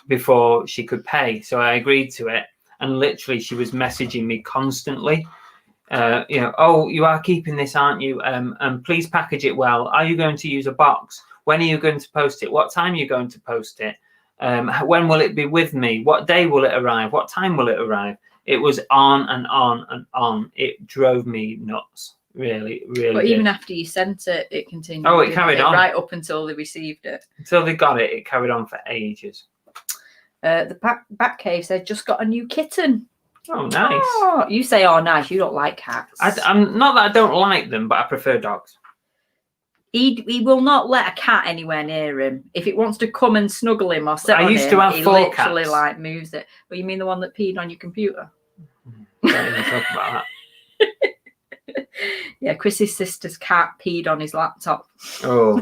[SPEAKER 1] before she could pay. So I agreed to it, and literally, she was messaging me constantly. Oh, you are keeping this, aren't you? And please package it well. Are you going to use a box? When are you going to post it? What time are you going to post it? When will it be with me? What day will it arrive? What time will it arrive? It was on and on and on. It drove me nuts. Really, really.
[SPEAKER 2] But even after you sent it, it continued.
[SPEAKER 1] Oh, it carried on.
[SPEAKER 2] Right up until they received it.
[SPEAKER 1] Until they got it, it carried on for ages.
[SPEAKER 2] The back cave said, just got a new kitten.
[SPEAKER 1] Oh, nice.
[SPEAKER 2] Oh, you say, oh, nice. You don't like cats.
[SPEAKER 1] I'm not that I don't like them, but I prefer dogs.
[SPEAKER 2] He will not let a cat anywhere near him. If it wants to come and snuggle him or sit on him,
[SPEAKER 1] I used to have 4
[SPEAKER 2] literally
[SPEAKER 1] cats.
[SPEAKER 2] like moves it. But you mean the one that peed on your computer?
[SPEAKER 1] Don't even talk about that.
[SPEAKER 2] Yeah, Chris's sister's cat peed on his laptop.
[SPEAKER 1] Oh.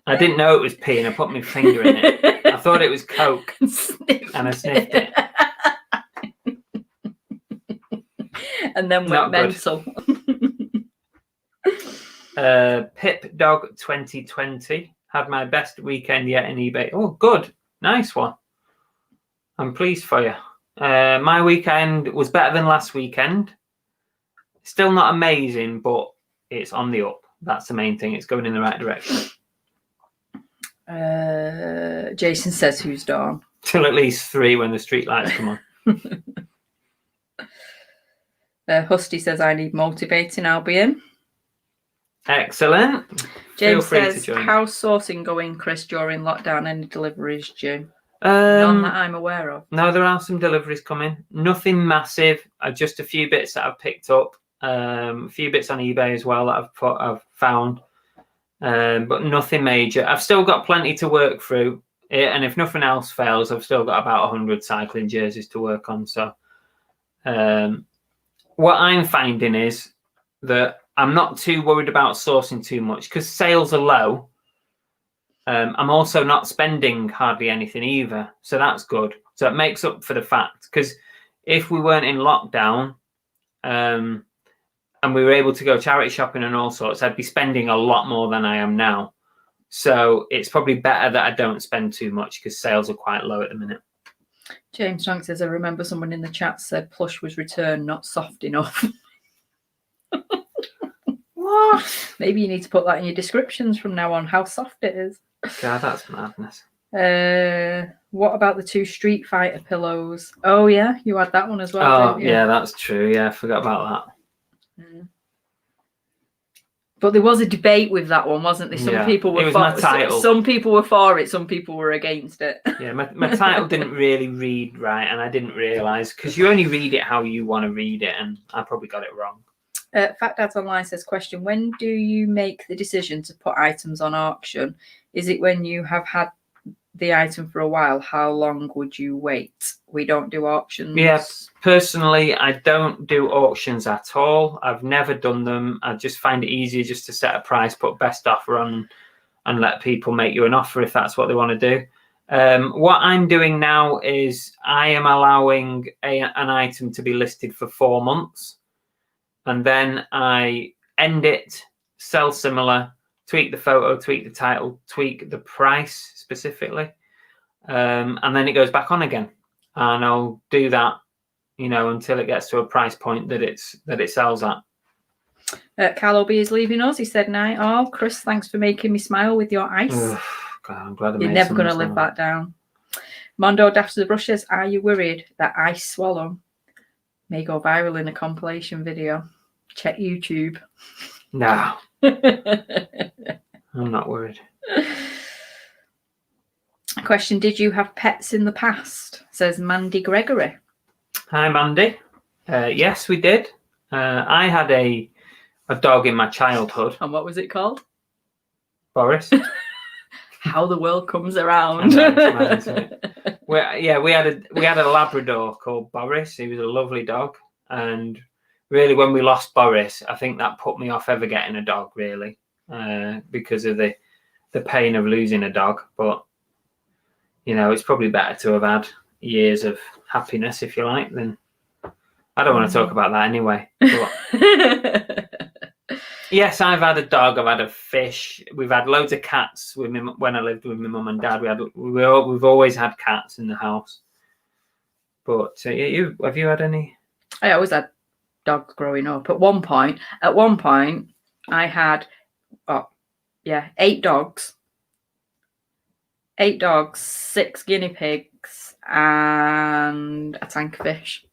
[SPEAKER 1] I didn't know it was pee, and I put my finger in it. I thought it was Coke, and I sniffed it.
[SPEAKER 2] And then went mental.
[SPEAKER 1] Pip Dog 2020 had my best weekend yet in eBay. Oh, good. Nice one. I'm pleased for you. My weekend was better than last weekend. Still not amazing, but it's on the up. That's the main thing. It's going in the right direction.
[SPEAKER 2] Jason says, who's Dawn?
[SPEAKER 1] Till at least 3 when the street lights come on.
[SPEAKER 2] Husty says, I need motivating, I'll be in.
[SPEAKER 1] Excellent.
[SPEAKER 2] James
[SPEAKER 1] Feel free
[SPEAKER 2] says,
[SPEAKER 1] to join.
[SPEAKER 2] how's sourcing going, Chris, during lockdown? Any deliveries due? None that I'm aware of.
[SPEAKER 1] No, there are some deliveries coming. Nothing massive. Just a few bits that I've picked up. A few bits on eBay as well that I've found. But nothing major. I've still got plenty to work through. And if nothing else fails, I've still got about 100 cycling jerseys to work on. So what I'm finding is that I'm not too worried about sourcing too much because sales are low. I'm also not spending hardly anything either. So that's good. So it makes up for the fact, because if we weren't in lockdown and we were able to go charity shopping and all sorts, I'd be spending a lot more than I am now. So it's probably better that I don't spend too much because sales are quite low at the minute.
[SPEAKER 2] James Frank says, I remember someone in the chat said plush was returned, not soft enough. What? Maybe you need to put that in your descriptions from now on, how soft it is.
[SPEAKER 1] God, that's madness.
[SPEAKER 2] What about the 2 Street Fighter pillows? Oh, yeah, you had that one as well, didn't you?
[SPEAKER 1] Yeah, that's true. Yeah, I forgot about that.
[SPEAKER 2] Mm. But there was a debate with that one, wasn't there? Some people were for it. Some people were for it, some people were against it.
[SPEAKER 1] Yeah, my title didn't really read right, and I didn't realise, because you only read it how you want to read it, and I probably got it wrong.
[SPEAKER 2] Fat Dads Online says, question, when do you make the decision to put items on auction? Is it when you have had the item for a while? How long would you wait? We don't do auctions.
[SPEAKER 1] Yes, personally, I don't do auctions at all. I've never done them. I just find it easier just to set a price, put best offer on, and let people make you an offer if that's what they want to do. What I'm doing now is I am allowing an item to be listed for 4 months. And then I end it, sell similar, tweak the photo, tweak the title, tweak the price specifically. And then it goes back on again. And I'll do that, until it gets to a price point that it sells at.
[SPEAKER 2] Carl B is leaving us. He said, night all. Chris, thanks for making me smile with your ice.
[SPEAKER 1] God, I'm glad I
[SPEAKER 2] You're
[SPEAKER 1] made
[SPEAKER 2] never going to
[SPEAKER 1] someone
[SPEAKER 2] live
[SPEAKER 1] smile.
[SPEAKER 2] that down. Mondo Daft to the Brush says, are you worried that ice swallow may go viral in a compilation video? Check YouTube.
[SPEAKER 1] No, I'm not worried.
[SPEAKER 2] Question, did you have pets in the past? Says Mandy Gregory.
[SPEAKER 1] Hi, Mandy. Yes, we did. I had a dog in my childhood.
[SPEAKER 2] And what was it called?
[SPEAKER 1] Boris.
[SPEAKER 2] how the world comes around.
[SPEAKER 1] I know, it's mad, isn't it? We had a Labrador called Boris. He was a lovely dog, and really, when we lost Boris, I think that put me off ever getting a dog, really, because of the pain of losing a dog. But it's probably better to have had years of happiness, if you like, than I don't want to talk about that anyway. But yes, I've had a dog. I've had a fish. We've had loads of cats with me when I lived with my mum and dad. We've always had cats in the house. But have you had any?
[SPEAKER 2] I always had dogs growing up. At one point, I had 8 dogs. 8 dogs, 6 guinea pigs, and a tank of fish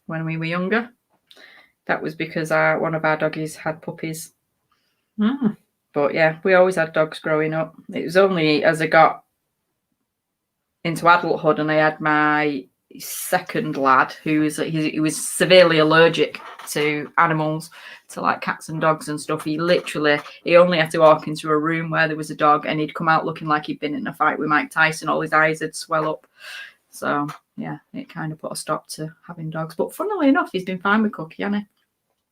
[SPEAKER 2] when we were younger. That was because one of our doggies had puppies. But yeah, we always had dogs growing up. It was only as I got into adulthood and I had my second lad he was severely allergic to animals, to like cats and dogs and stuff. He only had to walk into a room where there was a dog and he'd come out looking like he'd been in a fight with Mike Tyson. All his eyes would swell up. So yeah, it kind of put a stop to having dogs. But funnily enough, he's been fine with Cookie, hasn't he?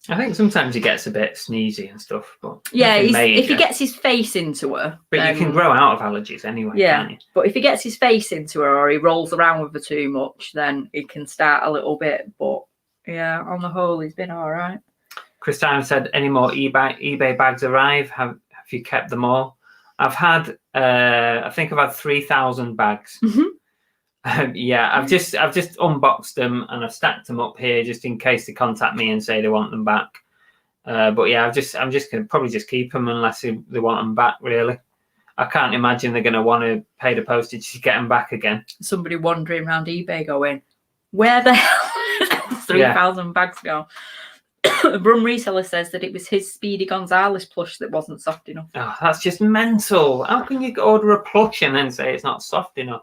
[SPEAKER 1] I think sometimes he gets a bit sneezy and stuff, but
[SPEAKER 2] yeah, if he gets his face into her.
[SPEAKER 1] But you can grow out of allergies anyway, can't you?
[SPEAKER 2] But if he gets his face into her or he rolls around with her too much, then it can start a little bit. But yeah, on the whole, he's been all right.
[SPEAKER 1] Christine said, "Any more eBay bags arrive? Have you kept them all?" I've had, I think I've had 3,000 bags. I've just unboxed them and I've stacked them up here just in case they contact me and say they want them back. But yeah, I'm just gonna probably just keep them unless they want them back. Really, I can't imagine they're gonna want to pay the postage to get them back again. Somebody
[SPEAKER 2] wandering around eBay going, "Where the hell 3,000 bags go?" Brum Reseller says that it was his Speedy Gonzales plush that wasn't soft enough.
[SPEAKER 1] Oh, that's just mental. How can you order a plush and then say it's not soft enough?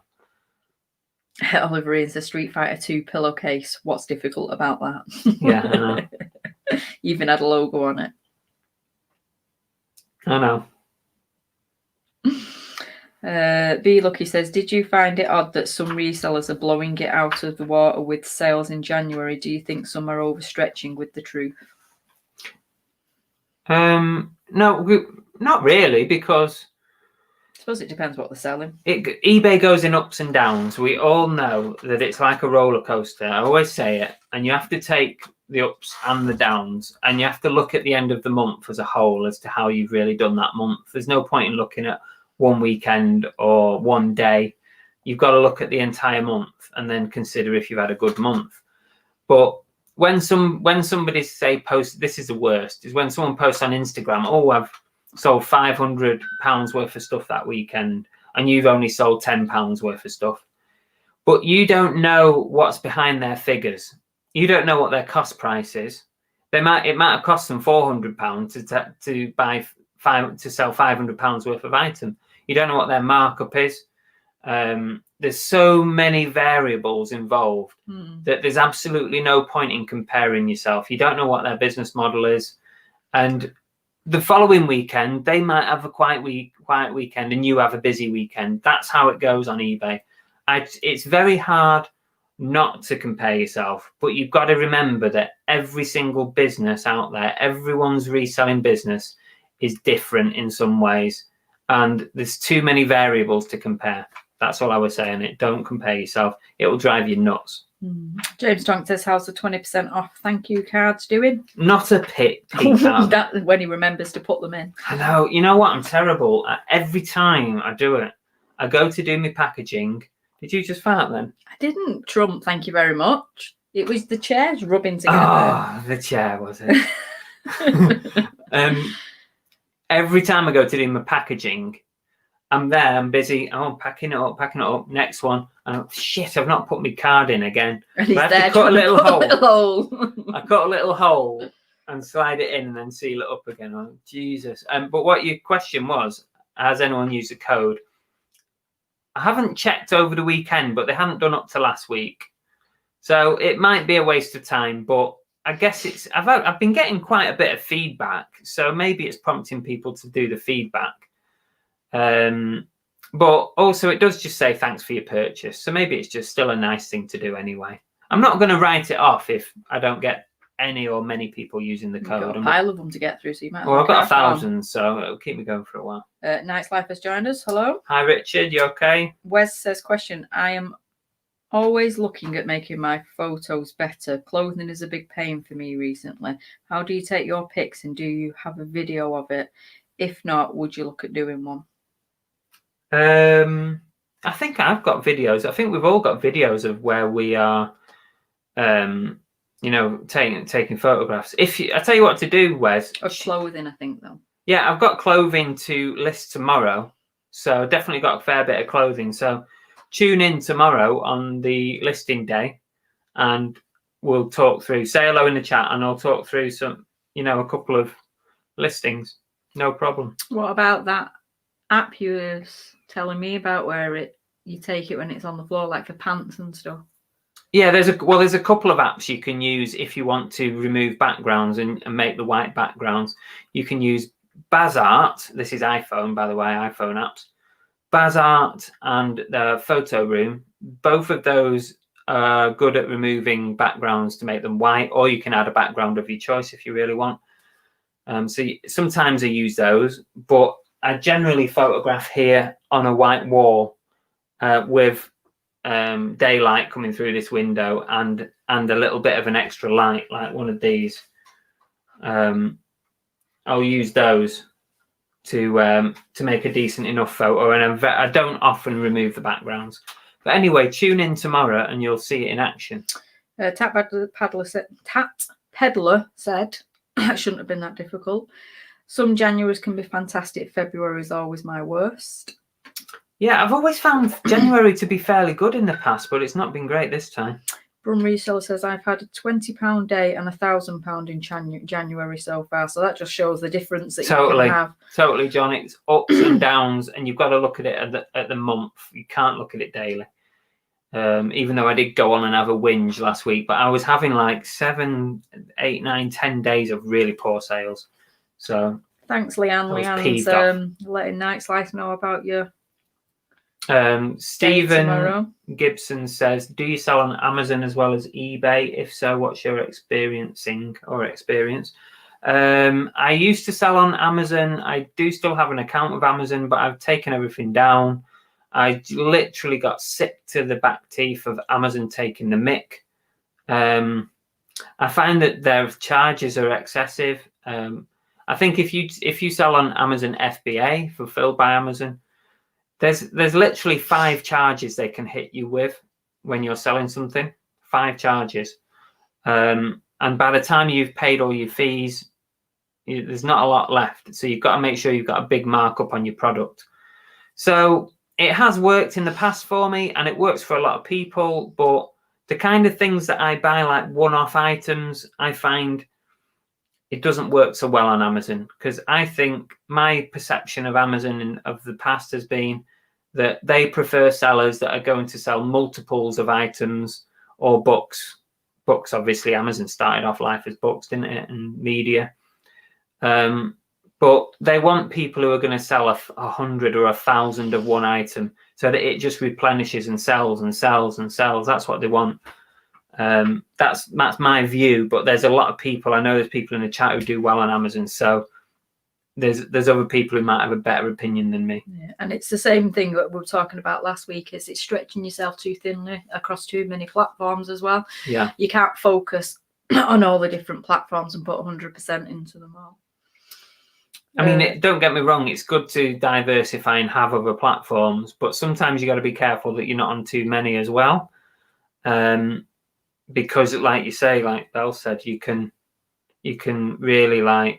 [SPEAKER 2] Oliver is a Street Fighter 2 pillowcase. What's difficult about that?
[SPEAKER 1] Yeah, I know.
[SPEAKER 2] Even had a logo on it.
[SPEAKER 1] I know.
[SPEAKER 2] B Lucky says, did you find it odd that some resellers are blowing it out of the water with sales in January? Do you think some are overstretching with the truth?
[SPEAKER 1] No, not really, because
[SPEAKER 2] I suppose it depends what they're selling.
[SPEAKER 1] eBay goes in ups and downs. We all know that it's like a roller coaster. I always say it, and you have to take the ups and the downs, and you have to look at the end of the month as a whole as to how you've really done that month. There's no point in looking at one weekend or one day. You've got to look at the entire month and then consider if you've had a good month. But when somebody posts, this is the worst, is when someone posts on Instagram, "Oh, I've sold £500 worth of stuff that weekend," and you've only sold £10 worth of stuff. But you don't know what's behind their figures. You don't know what their cost price is. It might have cost them £400 to sell £500 worth of item. You don't know what their markup is. There's so many variables involved that there's absolutely no point in comparing yourself. You don't know what their business model is, and the following weekend they might have a quiet weekend and you have a busy weekend. That's how it goes on eBay. It's very hard not to compare yourself, but you've got to remember that every single business out there, everyone's reselling business is different in some ways, and there's too many variables to compare. That's all I was saying. Don't compare yourself. It will drive you nuts.
[SPEAKER 2] James Strong says, how's the 20% off thank you cards doing?
[SPEAKER 1] Not a peep.
[SPEAKER 2] That when he remembers to put them in.
[SPEAKER 1] I know. You know what? I'm terrible. Every time I do it, I go to do my packaging. Did you just fart then?
[SPEAKER 2] I didn't. Trump, thank you very much. It was the chairs rubbing together.
[SPEAKER 1] Oh, the chair, was it? Every time I go to do my packaging, I'm there, I'm busy. Oh, packing it up. Next one. Shit, I've not put my card in again.
[SPEAKER 2] And he's
[SPEAKER 1] I have
[SPEAKER 2] there
[SPEAKER 1] to cut a little hole.
[SPEAKER 2] hole.
[SPEAKER 1] I cut a little hole and slide it in and then seal it up again. Oh, Jesus. But what your question was, has anyone used the code? I haven't checked over the weekend, but they haven't done up to last week. So it might be a waste of time, but I guess I've been getting quite a bit of feedback. So maybe it's prompting people to do the feedback. But also it does just say thanks for your purchase. So maybe it's just still a nice thing to do anyway. I'm not going to write it off if I don't get any or many people using the
[SPEAKER 2] You've
[SPEAKER 1] code.
[SPEAKER 2] got a pile of them to get through, so you might.
[SPEAKER 1] Well, I've got 1,000, so it'll keep me going for a while.
[SPEAKER 2] Night's Life has joined us. Hello.
[SPEAKER 1] Hi, Richard. You okay?
[SPEAKER 2] Wes says, question. I am always looking at making my photos better. Clothing is a big pain for me recently. How do you take your pics, and do you have a video of it? If not, would you look at doing one?
[SPEAKER 1] I think I've got videos. I think we've all got videos of where we are, taking photographs. I tell you what to do, Wes.
[SPEAKER 2] Of clothing, I think, though.
[SPEAKER 1] Yeah, I've got clothing to list tomorrow, so definitely got a fair bit of clothing. So tune in tomorrow on the listing day, and we'll talk through. Say hello in the chat, and I'll talk through some, a couple of listings. No problem.
[SPEAKER 2] What about that app you were telling me about, where you take it when it's on the floor, like for pants and stuff? Yeah,
[SPEAKER 1] there's a couple of apps you can use if you want to remove backgrounds and make the white backgrounds. You can use Bazart. This is iPhone, by the way, iPhone apps. Bazart and Photo Room. Both of those are good at removing backgrounds to make them white, or you can add a background of your choice if you really want. Sometimes I use those, but I generally photograph here on a white wall with daylight coming through this window and a little bit of an extra light, like one of these. I'll use those to make a decent enough photo, and I don't often remove the backgrounds. But anyway, tune in tomorrow and you'll see it in action.
[SPEAKER 2] Tat Peddler said, that shouldn't have been that difficult. Some Januaries can be fantastic. February is always my worst.
[SPEAKER 1] Yeah, I've always found January to be fairly good in the past, but it's not been great this time.
[SPEAKER 2] Brum Reseller says, I've had a £20 day and £1,000 in January so far. So that just shows the difference that you can have.
[SPEAKER 1] Totally, John. It's ups and downs, and you've got to look at it at the month. You can't look at it daily. Even though I did go on and have a whinge last week, but I was having like 7, 8, 9, 10 days of really poor sales. So
[SPEAKER 2] thanks, Leanne. Leanne's letting Night's Life know about you.
[SPEAKER 1] Stephen Gibson says, do you sell on Amazon as well as eBay? If so, what's your experience? I used to sell on Amazon. I do still have an account with Amazon, but I've taken everything down. I literally got sick to the back teeth of Amazon taking the mick. I find that their charges are excessive. I think if you sell on Amazon FBA, fulfilled by Amazon, there's literally 5 charges they can hit you with when you're selling something. 5 charges. And by the time you've paid all your fees, there's not a lot left. So you've got to make sure you've got a big markup on your product. So it has worked in the past for me, and it works for a lot of people. But the kind of things that I buy, like one-off items, I find it doesn't work so well on Amazon, because I think my perception of Amazon of the past has been that they prefer sellers that are going to sell multiples of items or books. Books, obviously, Amazon started off life as books, didn't it, and media. But they want people who are going to sell 100 or 1,000 of one item, so that it just replenishes and sells and sells and sells. That's what they want. That's my view, but there's a lot of people. I know there's people in the chat who do well on Amazon, so there's other people who might have a better opinion than me.
[SPEAKER 2] Yeah, and it's the same thing that we were talking about last week. Is it's stretching yourself too thinly across too many platforms as well.
[SPEAKER 1] Yeah,
[SPEAKER 2] you can't focus on all the different platforms and put 100% into them all.
[SPEAKER 1] I mean, don't get me wrong, it's good to diversify and have other platforms, but sometimes you got to be careful that you're not on too many as well. Because like you say, like Belle said, you can really not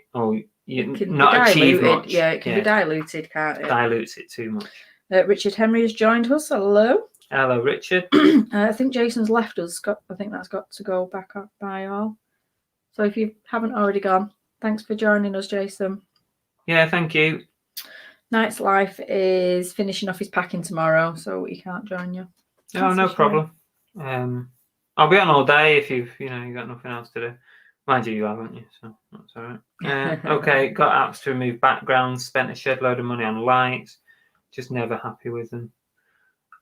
[SPEAKER 1] achieve much.
[SPEAKER 2] Yeah, it can be diluted, can't it?
[SPEAKER 1] Dilutes it too much.
[SPEAKER 2] Richard Henry has joined us. Hello.
[SPEAKER 1] Hello, Richard.
[SPEAKER 2] I think Jason's left us. I think that's got to go back up by all. So if you haven't already gone, thanks for joining us, Jason.
[SPEAKER 1] Yeah, thank you.
[SPEAKER 2] Night's Life is finishing off his packing tomorrow, so he can't join you.
[SPEAKER 1] Oh, no problem. I'll be on all day if you've got nothing else to do. Mind you haven't you? So that's all right. Okay, got apps to remove backgrounds. Spent a shed load of money on lights. Just never happy with them.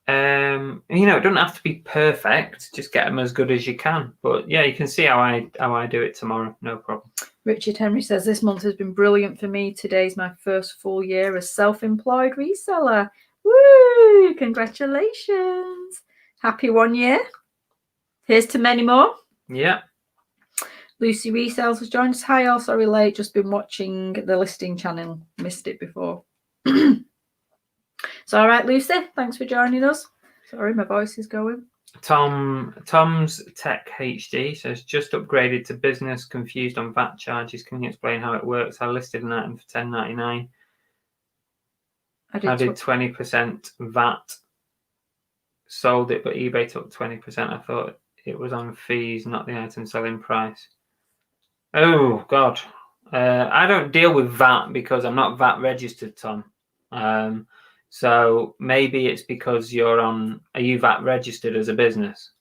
[SPEAKER 1] You know, it doesn't have to be perfect. Just get them as good as you can. But yeah, you can see how I do it tomorrow. No problem.
[SPEAKER 2] Richard Henry says, this month has been brilliant for me. Today's my first full year as self-employed reseller. Woo! Congratulations. Happy 1 year. Here's to many more.
[SPEAKER 1] Yeah.
[SPEAKER 2] Lucy Resells has joined us. Hi, all. Sorry late. Just been watching the listing channel. Missed it before. It's all right, Lucy. Thanks for joining us. Sorry, my voice is going.
[SPEAKER 1] Tom's Tech HD says, just upgraded to business, confused on VAT charges. Can you explain how it works? I listed an item for $10.99. I did 20% VAT. Sold it, but eBay took 20%. I thought it was on fees, not the item selling price. Oh, God. I don't deal with VAT because I'm not VAT registered, Tom. So maybe it's because are you VAT registered as a business?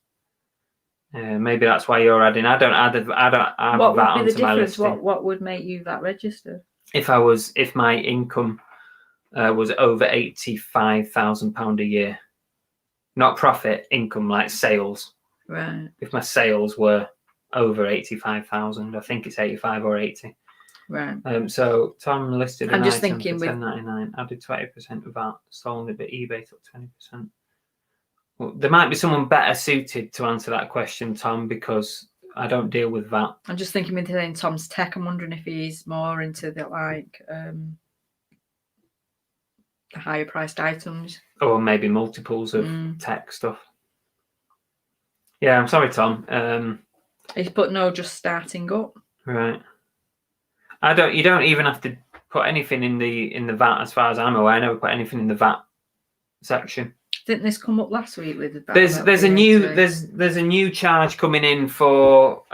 [SPEAKER 1] Maybe that's why you're adding. I don't add VAT
[SPEAKER 2] what would be the
[SPEAKER 1] onto my
[SPEAKER 2] difference?
[SPEAKER 1] listing.
[SPEAKER 2] What would make you VAT registered?
[SPEAKER 1] If my income was over £85,000 a year, not profit, income, like sales.
[SPEAKER 2] Right.
[SPEAKER 1] If my sales were over 85,000, I think it's 85 or 80.
[SPEAKER 2] Right.
[SPEAKER 1] So Tom listed an item for $10.99, added 20% of that, sold it, but eBay took 20%. Well, there might be someone better suited to answer that question, Tom, because I don't deal with that.
[SPEAKER 2] I'm just thinking within Tom's tech. I'm wondering if he's more into the higher priced items,
[SPEAKER 1] or maybe multiples of tech stuff. Yeah, I'm sorry, Tom.
[SPEAKER 2] He's put no, just starting up.
[SPEAKER 1] Right. You don't even have to put anything in the VAT, as far as I'm aware. I never put anything in the VAT section.
[SPEAKER 2] Didn't this come up last week with the VAT?
[SPEAKER 1] There's a new charge coming in for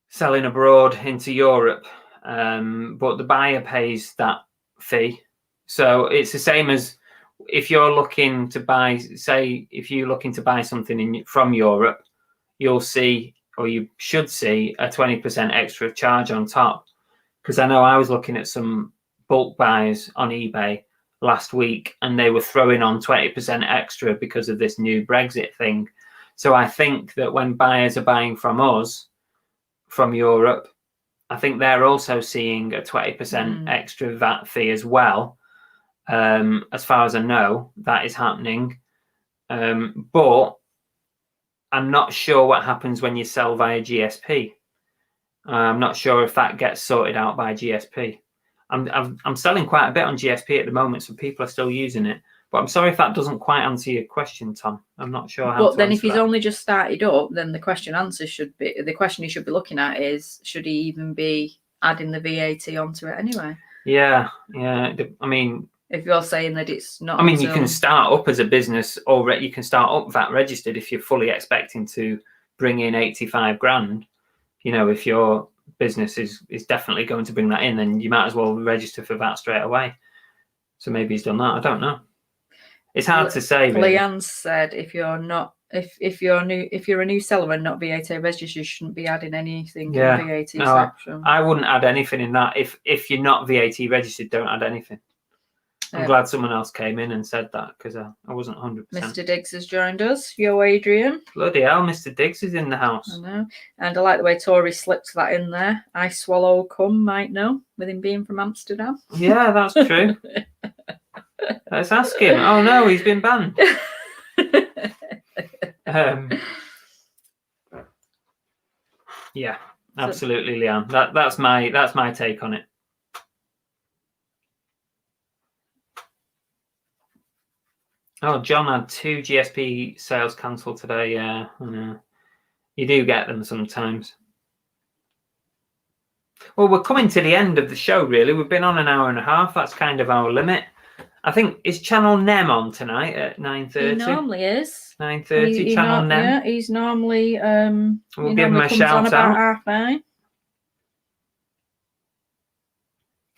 [SPEAKER 1] selling abroad into Europe, but the buyer pays that fee. So it's the same as if you're looking to buy, say, if you're looking to buy something from Europe, you'll see, or you should see, a 20% extra charge on top. Because I know I was looking at some bulk buys on eBay last week, and they were throwing on 20% extra because of this new Brexit thing. So I think that when buyers are buying from us, from Europe, I think they're also seeing a 20% extra VAT fee as well. As far as I know, that is happening. But I'm not sure what happens when you sell via GSP. I'm not sure if that gets sorted out by GSP. I'm selling quite a bit on GSP at the moment, so people are still using it. But I'm sorry if that doesn't quite answer your question, Tom. I'm not sure how.
[SPEAKER 2] But then, if he's only just started up, then the question he should be looking at is, should he even be adding the VAT onto it anyway? Yeah. I mean, if you're saying that it's not, I mean, you can start up as a business already. You can start up VAT registered if you're fully expecting to bring in 85 grand. You know, if your business is definitely going to bring that in, then you might as well register for VAT straight away. So maybe he's done that. I don't know. It's hard to say. Really. Leanne said, if you're a new seller and not VAT registered, you shouldn't be adding anything in the VAT section. I wouldn't add anything in that. If you're not VAT registered, don't add anything. I'm glad someone else came in and said that, because I wasn't 100%. Mr. Diggs has joined us. Yo, Adrian. Bloody hell, Mr. Diggs is in the house. I know. And I like the way Tori slipped that in there. I swallow cum, might know, with him being from Amsterdam. Yeah, that's true. Let's ask him. Oh no, he's been banned. Yeah, absolutely, Leanne. That's my take on it. Oh, John had 2 GSP sales cancelled today. Yeah, I know. You do get them sometimes. Well, we're coming to the end of the show, really. We've been on an hour and a half. That's kind of our limit. I think, is Channel Nem on tonight at 9:30? He normally is. 9:30, Channel Nem. Yeah, he's normally... we'll give him a shout out. 9:30.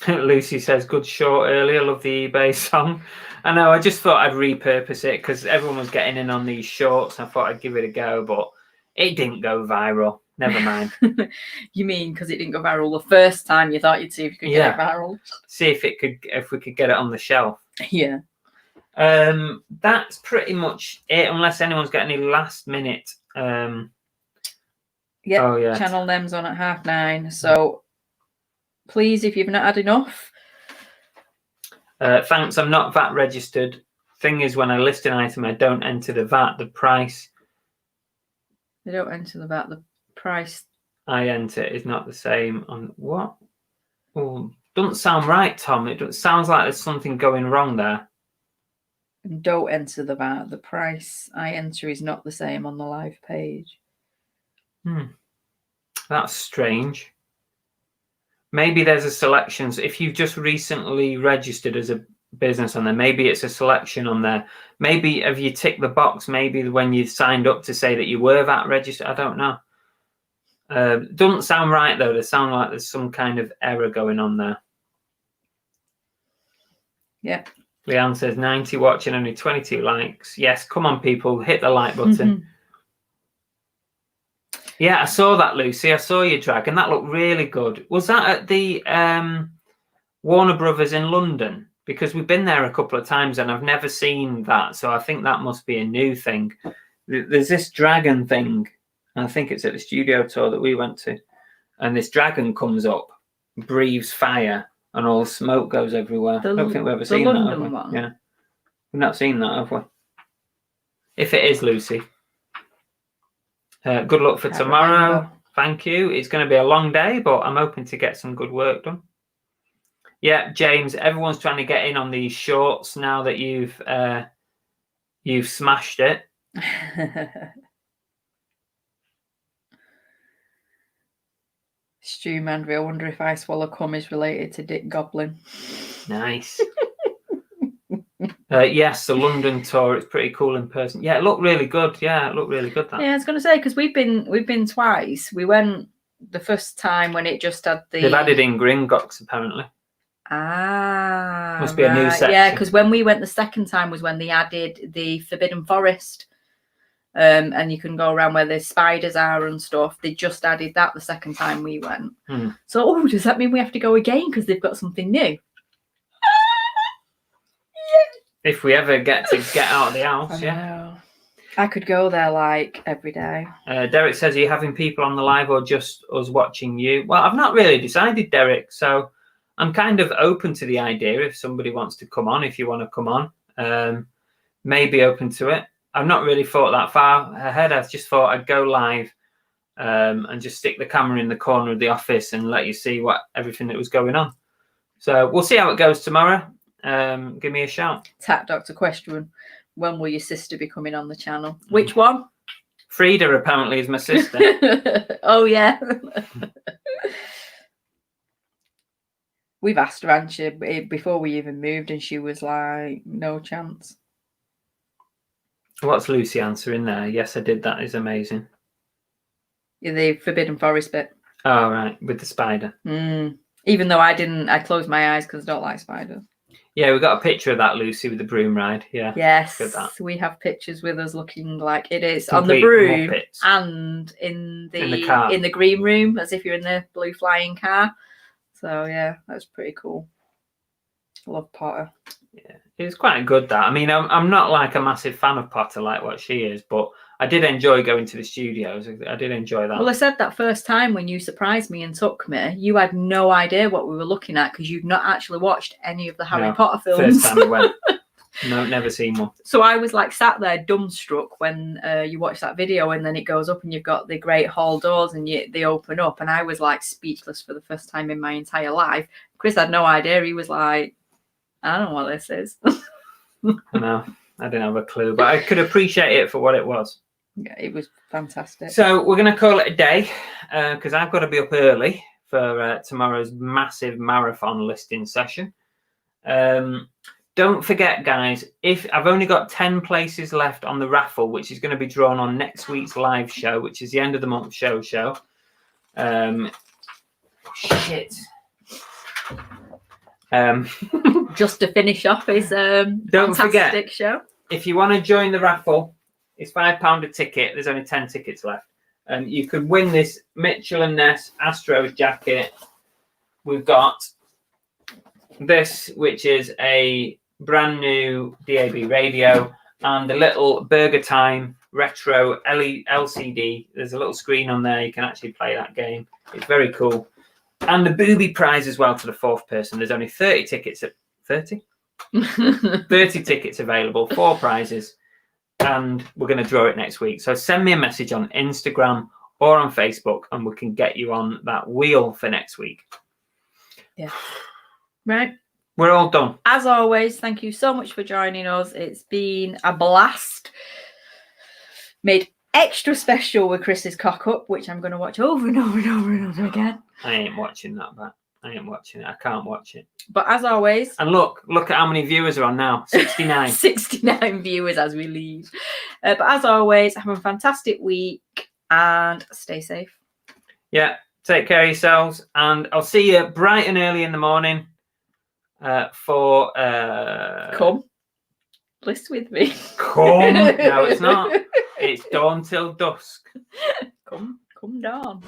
[SPEAKER 2] Lucy says, good short earlier. Love the eBay song. I know, I just thought I'd repurpose it because everyone was getting in on these shorts. I thought I'd give it a go, but it didn't go viral.
[SPEAKER 1] Never mind.
[SPEAKER 2] You mean because it didn't go viral the first time? You thought you'd see if you could get it viral.
[SPEAKER 1] See if we could get it on the shelf.
[SPEAKER 2] Yeah.
[SPEAKER 1] That's pretty much it. Unless anyone's got any last minute.
[SPEAKER 2] Yep.
[SPEAKER 1] Oh yeah.
[SPEAKER 2] Channel name's on at 9:30. So please, if you've not had enough.
[SPEAKER 1] Thanks. I'm not VAT registered. Thing is, when I list an item, I don't enter the VAT. The price.
[SPEAKER 2] They don't enter the VAT. The price
[SPEAKER 1] I enter is not the same on what? Oh, doesn't sound right, Tom. It sounds like there's something going wrong there.
[SPEAKER 2] And don't enter the VAT. The price I enter is not the same on the live page.
[SPEAKER 1] That's strange. Maybe there's a selection. So if you've just recently registered as a business on there, maybe it's a selection on there. Maybe have you ticked the box? Maybe when you signed up to say that you were VAT registered. I don't know. Doesn't sound right though. They sound like there's some kind of error going on there.
[SPEAKER 2] Yeah.
[SPEAKER 1] Leanne says 90 watching, only 22 likes. Yes, come on, people, hit the like button. Yeah, I saw that, Lucy. I saw your drag, and that looked really good. Was that at the Warner Brothers in London? Because we've been there a couple of times, and I've never seen that. So I think that must be a new thing. There's this dragon thing. I think it's at the studio tour that we went to. And this dragon comes up, breathes fire, and all smoke goes everywhere. I don't think we've ever seen that, have we?
[SPEAKER 2] One.
[SPEAKER 1] Yeah. We've not seen that, have we? If it is, Lucy. Good luck for tomorrow.
[SPEAKER 2] Remember.
[SPEAKER 1] Thank you. It's going to be a long day, but I'm hoping to get some good work done. Yeah, James, everyone's trying to get in on these shorts now that you've smashed it.
[SPEAKER 2] Stu Mandry, I wonder if I Swallow Cum is related to Dick Goblin.
[SPEAKER 1] Nice. Yes, the London tour. It's pretty cool in person. Yeah, it looked really good. Yeah, it looked really good. That.
[SPEAKER 2] Yeah, I was going to say because we've been twice. We went the first time when it just had the.
[SPEAKER 1] They've added in Gringotts apparently.
[SPEAKER 2] Ah,
[SPEAKER 1] must be a new section.
[SPEAKER 2] Yeah, because when we went the second time was when they added the Forbidden Forest. And you can go around where the spiders are and stuff. They just added that the second time we went. So, does that mean we have to go again because they've got something new?
[SPEAKER 1] If we ever get out of the house, yeah.
[SPEAKER 2] I could go there like every day.
[SPEAKER 1] Derek says, are you having people on the live or just us watching you? Well, I've not really decided, Derek. So I'm kind of open to the idea if somebody wants to come on, if you want to come on. Maybe open to it. I've not really thought that far ahead. I've just thought I'd go live and just stick the camera in the corner of the office and let you see everything that was going on. So we'll see how it goes tomorrow. Give me a shout.
[SPEAKER 2] Tat Doctor question. When will your sister be coming on the channel? Which one?
[SPEAKER 1] Frida apparently is my sister.
[SPEAKER 2] Oh, yeah. We've asked her, hasn't she, before we even moved, and she was like, no chance.
[SPEAKER 1] What's Lucy answering there? Yes, I did. That is amazing.
[SPEAKER 2] Yeah, the Forbidden Forest bit.
[SPEAKER 1] Oh, right. With the spider.
[SPEAKER 2] Even though I closed my eyes because I don't like spiders.
[SPEAKER 1] Yeah, we got a picture of that, Lucy, with the broom ride. Yeah.
[SPEAKER 2] Yes, we have pictures with us looking like it is complete on the broom Muppets. And in the car. In the green room, as if you're in the blue flying car. So yeah, that's pretty cool. I love Potter.
[SPEAKER 1] Yeah, it was quite good that. I mean, I'm not like a massive fan of Potter like what she is, but I did enjoy going to the studios. I did enjoy that.
[SPEAKER 2] Well, I said that first time when you surprised me and took me, you had no idea what we were looking at because you'd not actually watched any of the Harry Potter films.
[SPEAKER 1] First time I went. No, never seen one.
[SPEAKER 2] So I was like sat there dumbstruck when you watch that video and then it goes up and you've got the great hall doors and they open up and I was like speechless for the first time in my entire life. Chris had no idea. He was like, I don't know what this is.
[SPEAKER 1] I know. I didn't have a clue, but I could appreciate it for what it was.
[SPEAKER 2] Yeah, it was fantastic.
[SPEAKER 1] So we're going to call it a day because I've got to be up early for tomorrow's massive marathon listing session. Don't forget, guys, if I've only got 10 places left on the raffle, which is going to be drawn on next week's live show, which is the end of the month show. Shit.
[SPEAKER 2] Just to finish off his
[SPEAKER 1] don't
[SPEAKER 2] fantastic
[SPEAKER 1] forget,
[SPEAKER 2] show.
[SPEAKER 1] If you want to join the raffle, it's £5 a ticket. There's only 10 tickets left. You could win this Mitchell and Ness Astros jacket. We've got this, which is a brand new DAB radio, and the little Burger Time retro LCD. There's a little screen on there. You can actually play that game. It's very cool. And the booby prize as well to the 4th person. There's only 30 tickets at 30 tickets available, 4 prizes, and we're going to draw it next week. So send me a message on Instagram or on Facebook, and we can get you on that wheel for next week.
[SPEAKER 2] Yeah. Right.
[SPEAKER 1] We're all done.
[SPEAKER 2] As always, thank you so much for joining us. It's been a blast. Made extra special with Chris's cock up, which I'm going to watch over and over and over and over again.
[SPEAKER 1] I ain't watching that back. I ain't watching it. I can't watch it.
[SPEAKER 2] But as always...
[SPEAKER 1] And look at how many viewers are on now. 69.
[SPEAKER 2] 69 viewers as we leave. But as always, have a fantastic week and stay safe.
[SPEAKER 1] Yeah, take care of yourselves. And I'll see you bright and early in the morning for...
[SPEAKER 2] Come. List with me.
[SPEAKER 1] Come. No, it's not. It's dawn till dusk.
[SPEAKER 2] Come down.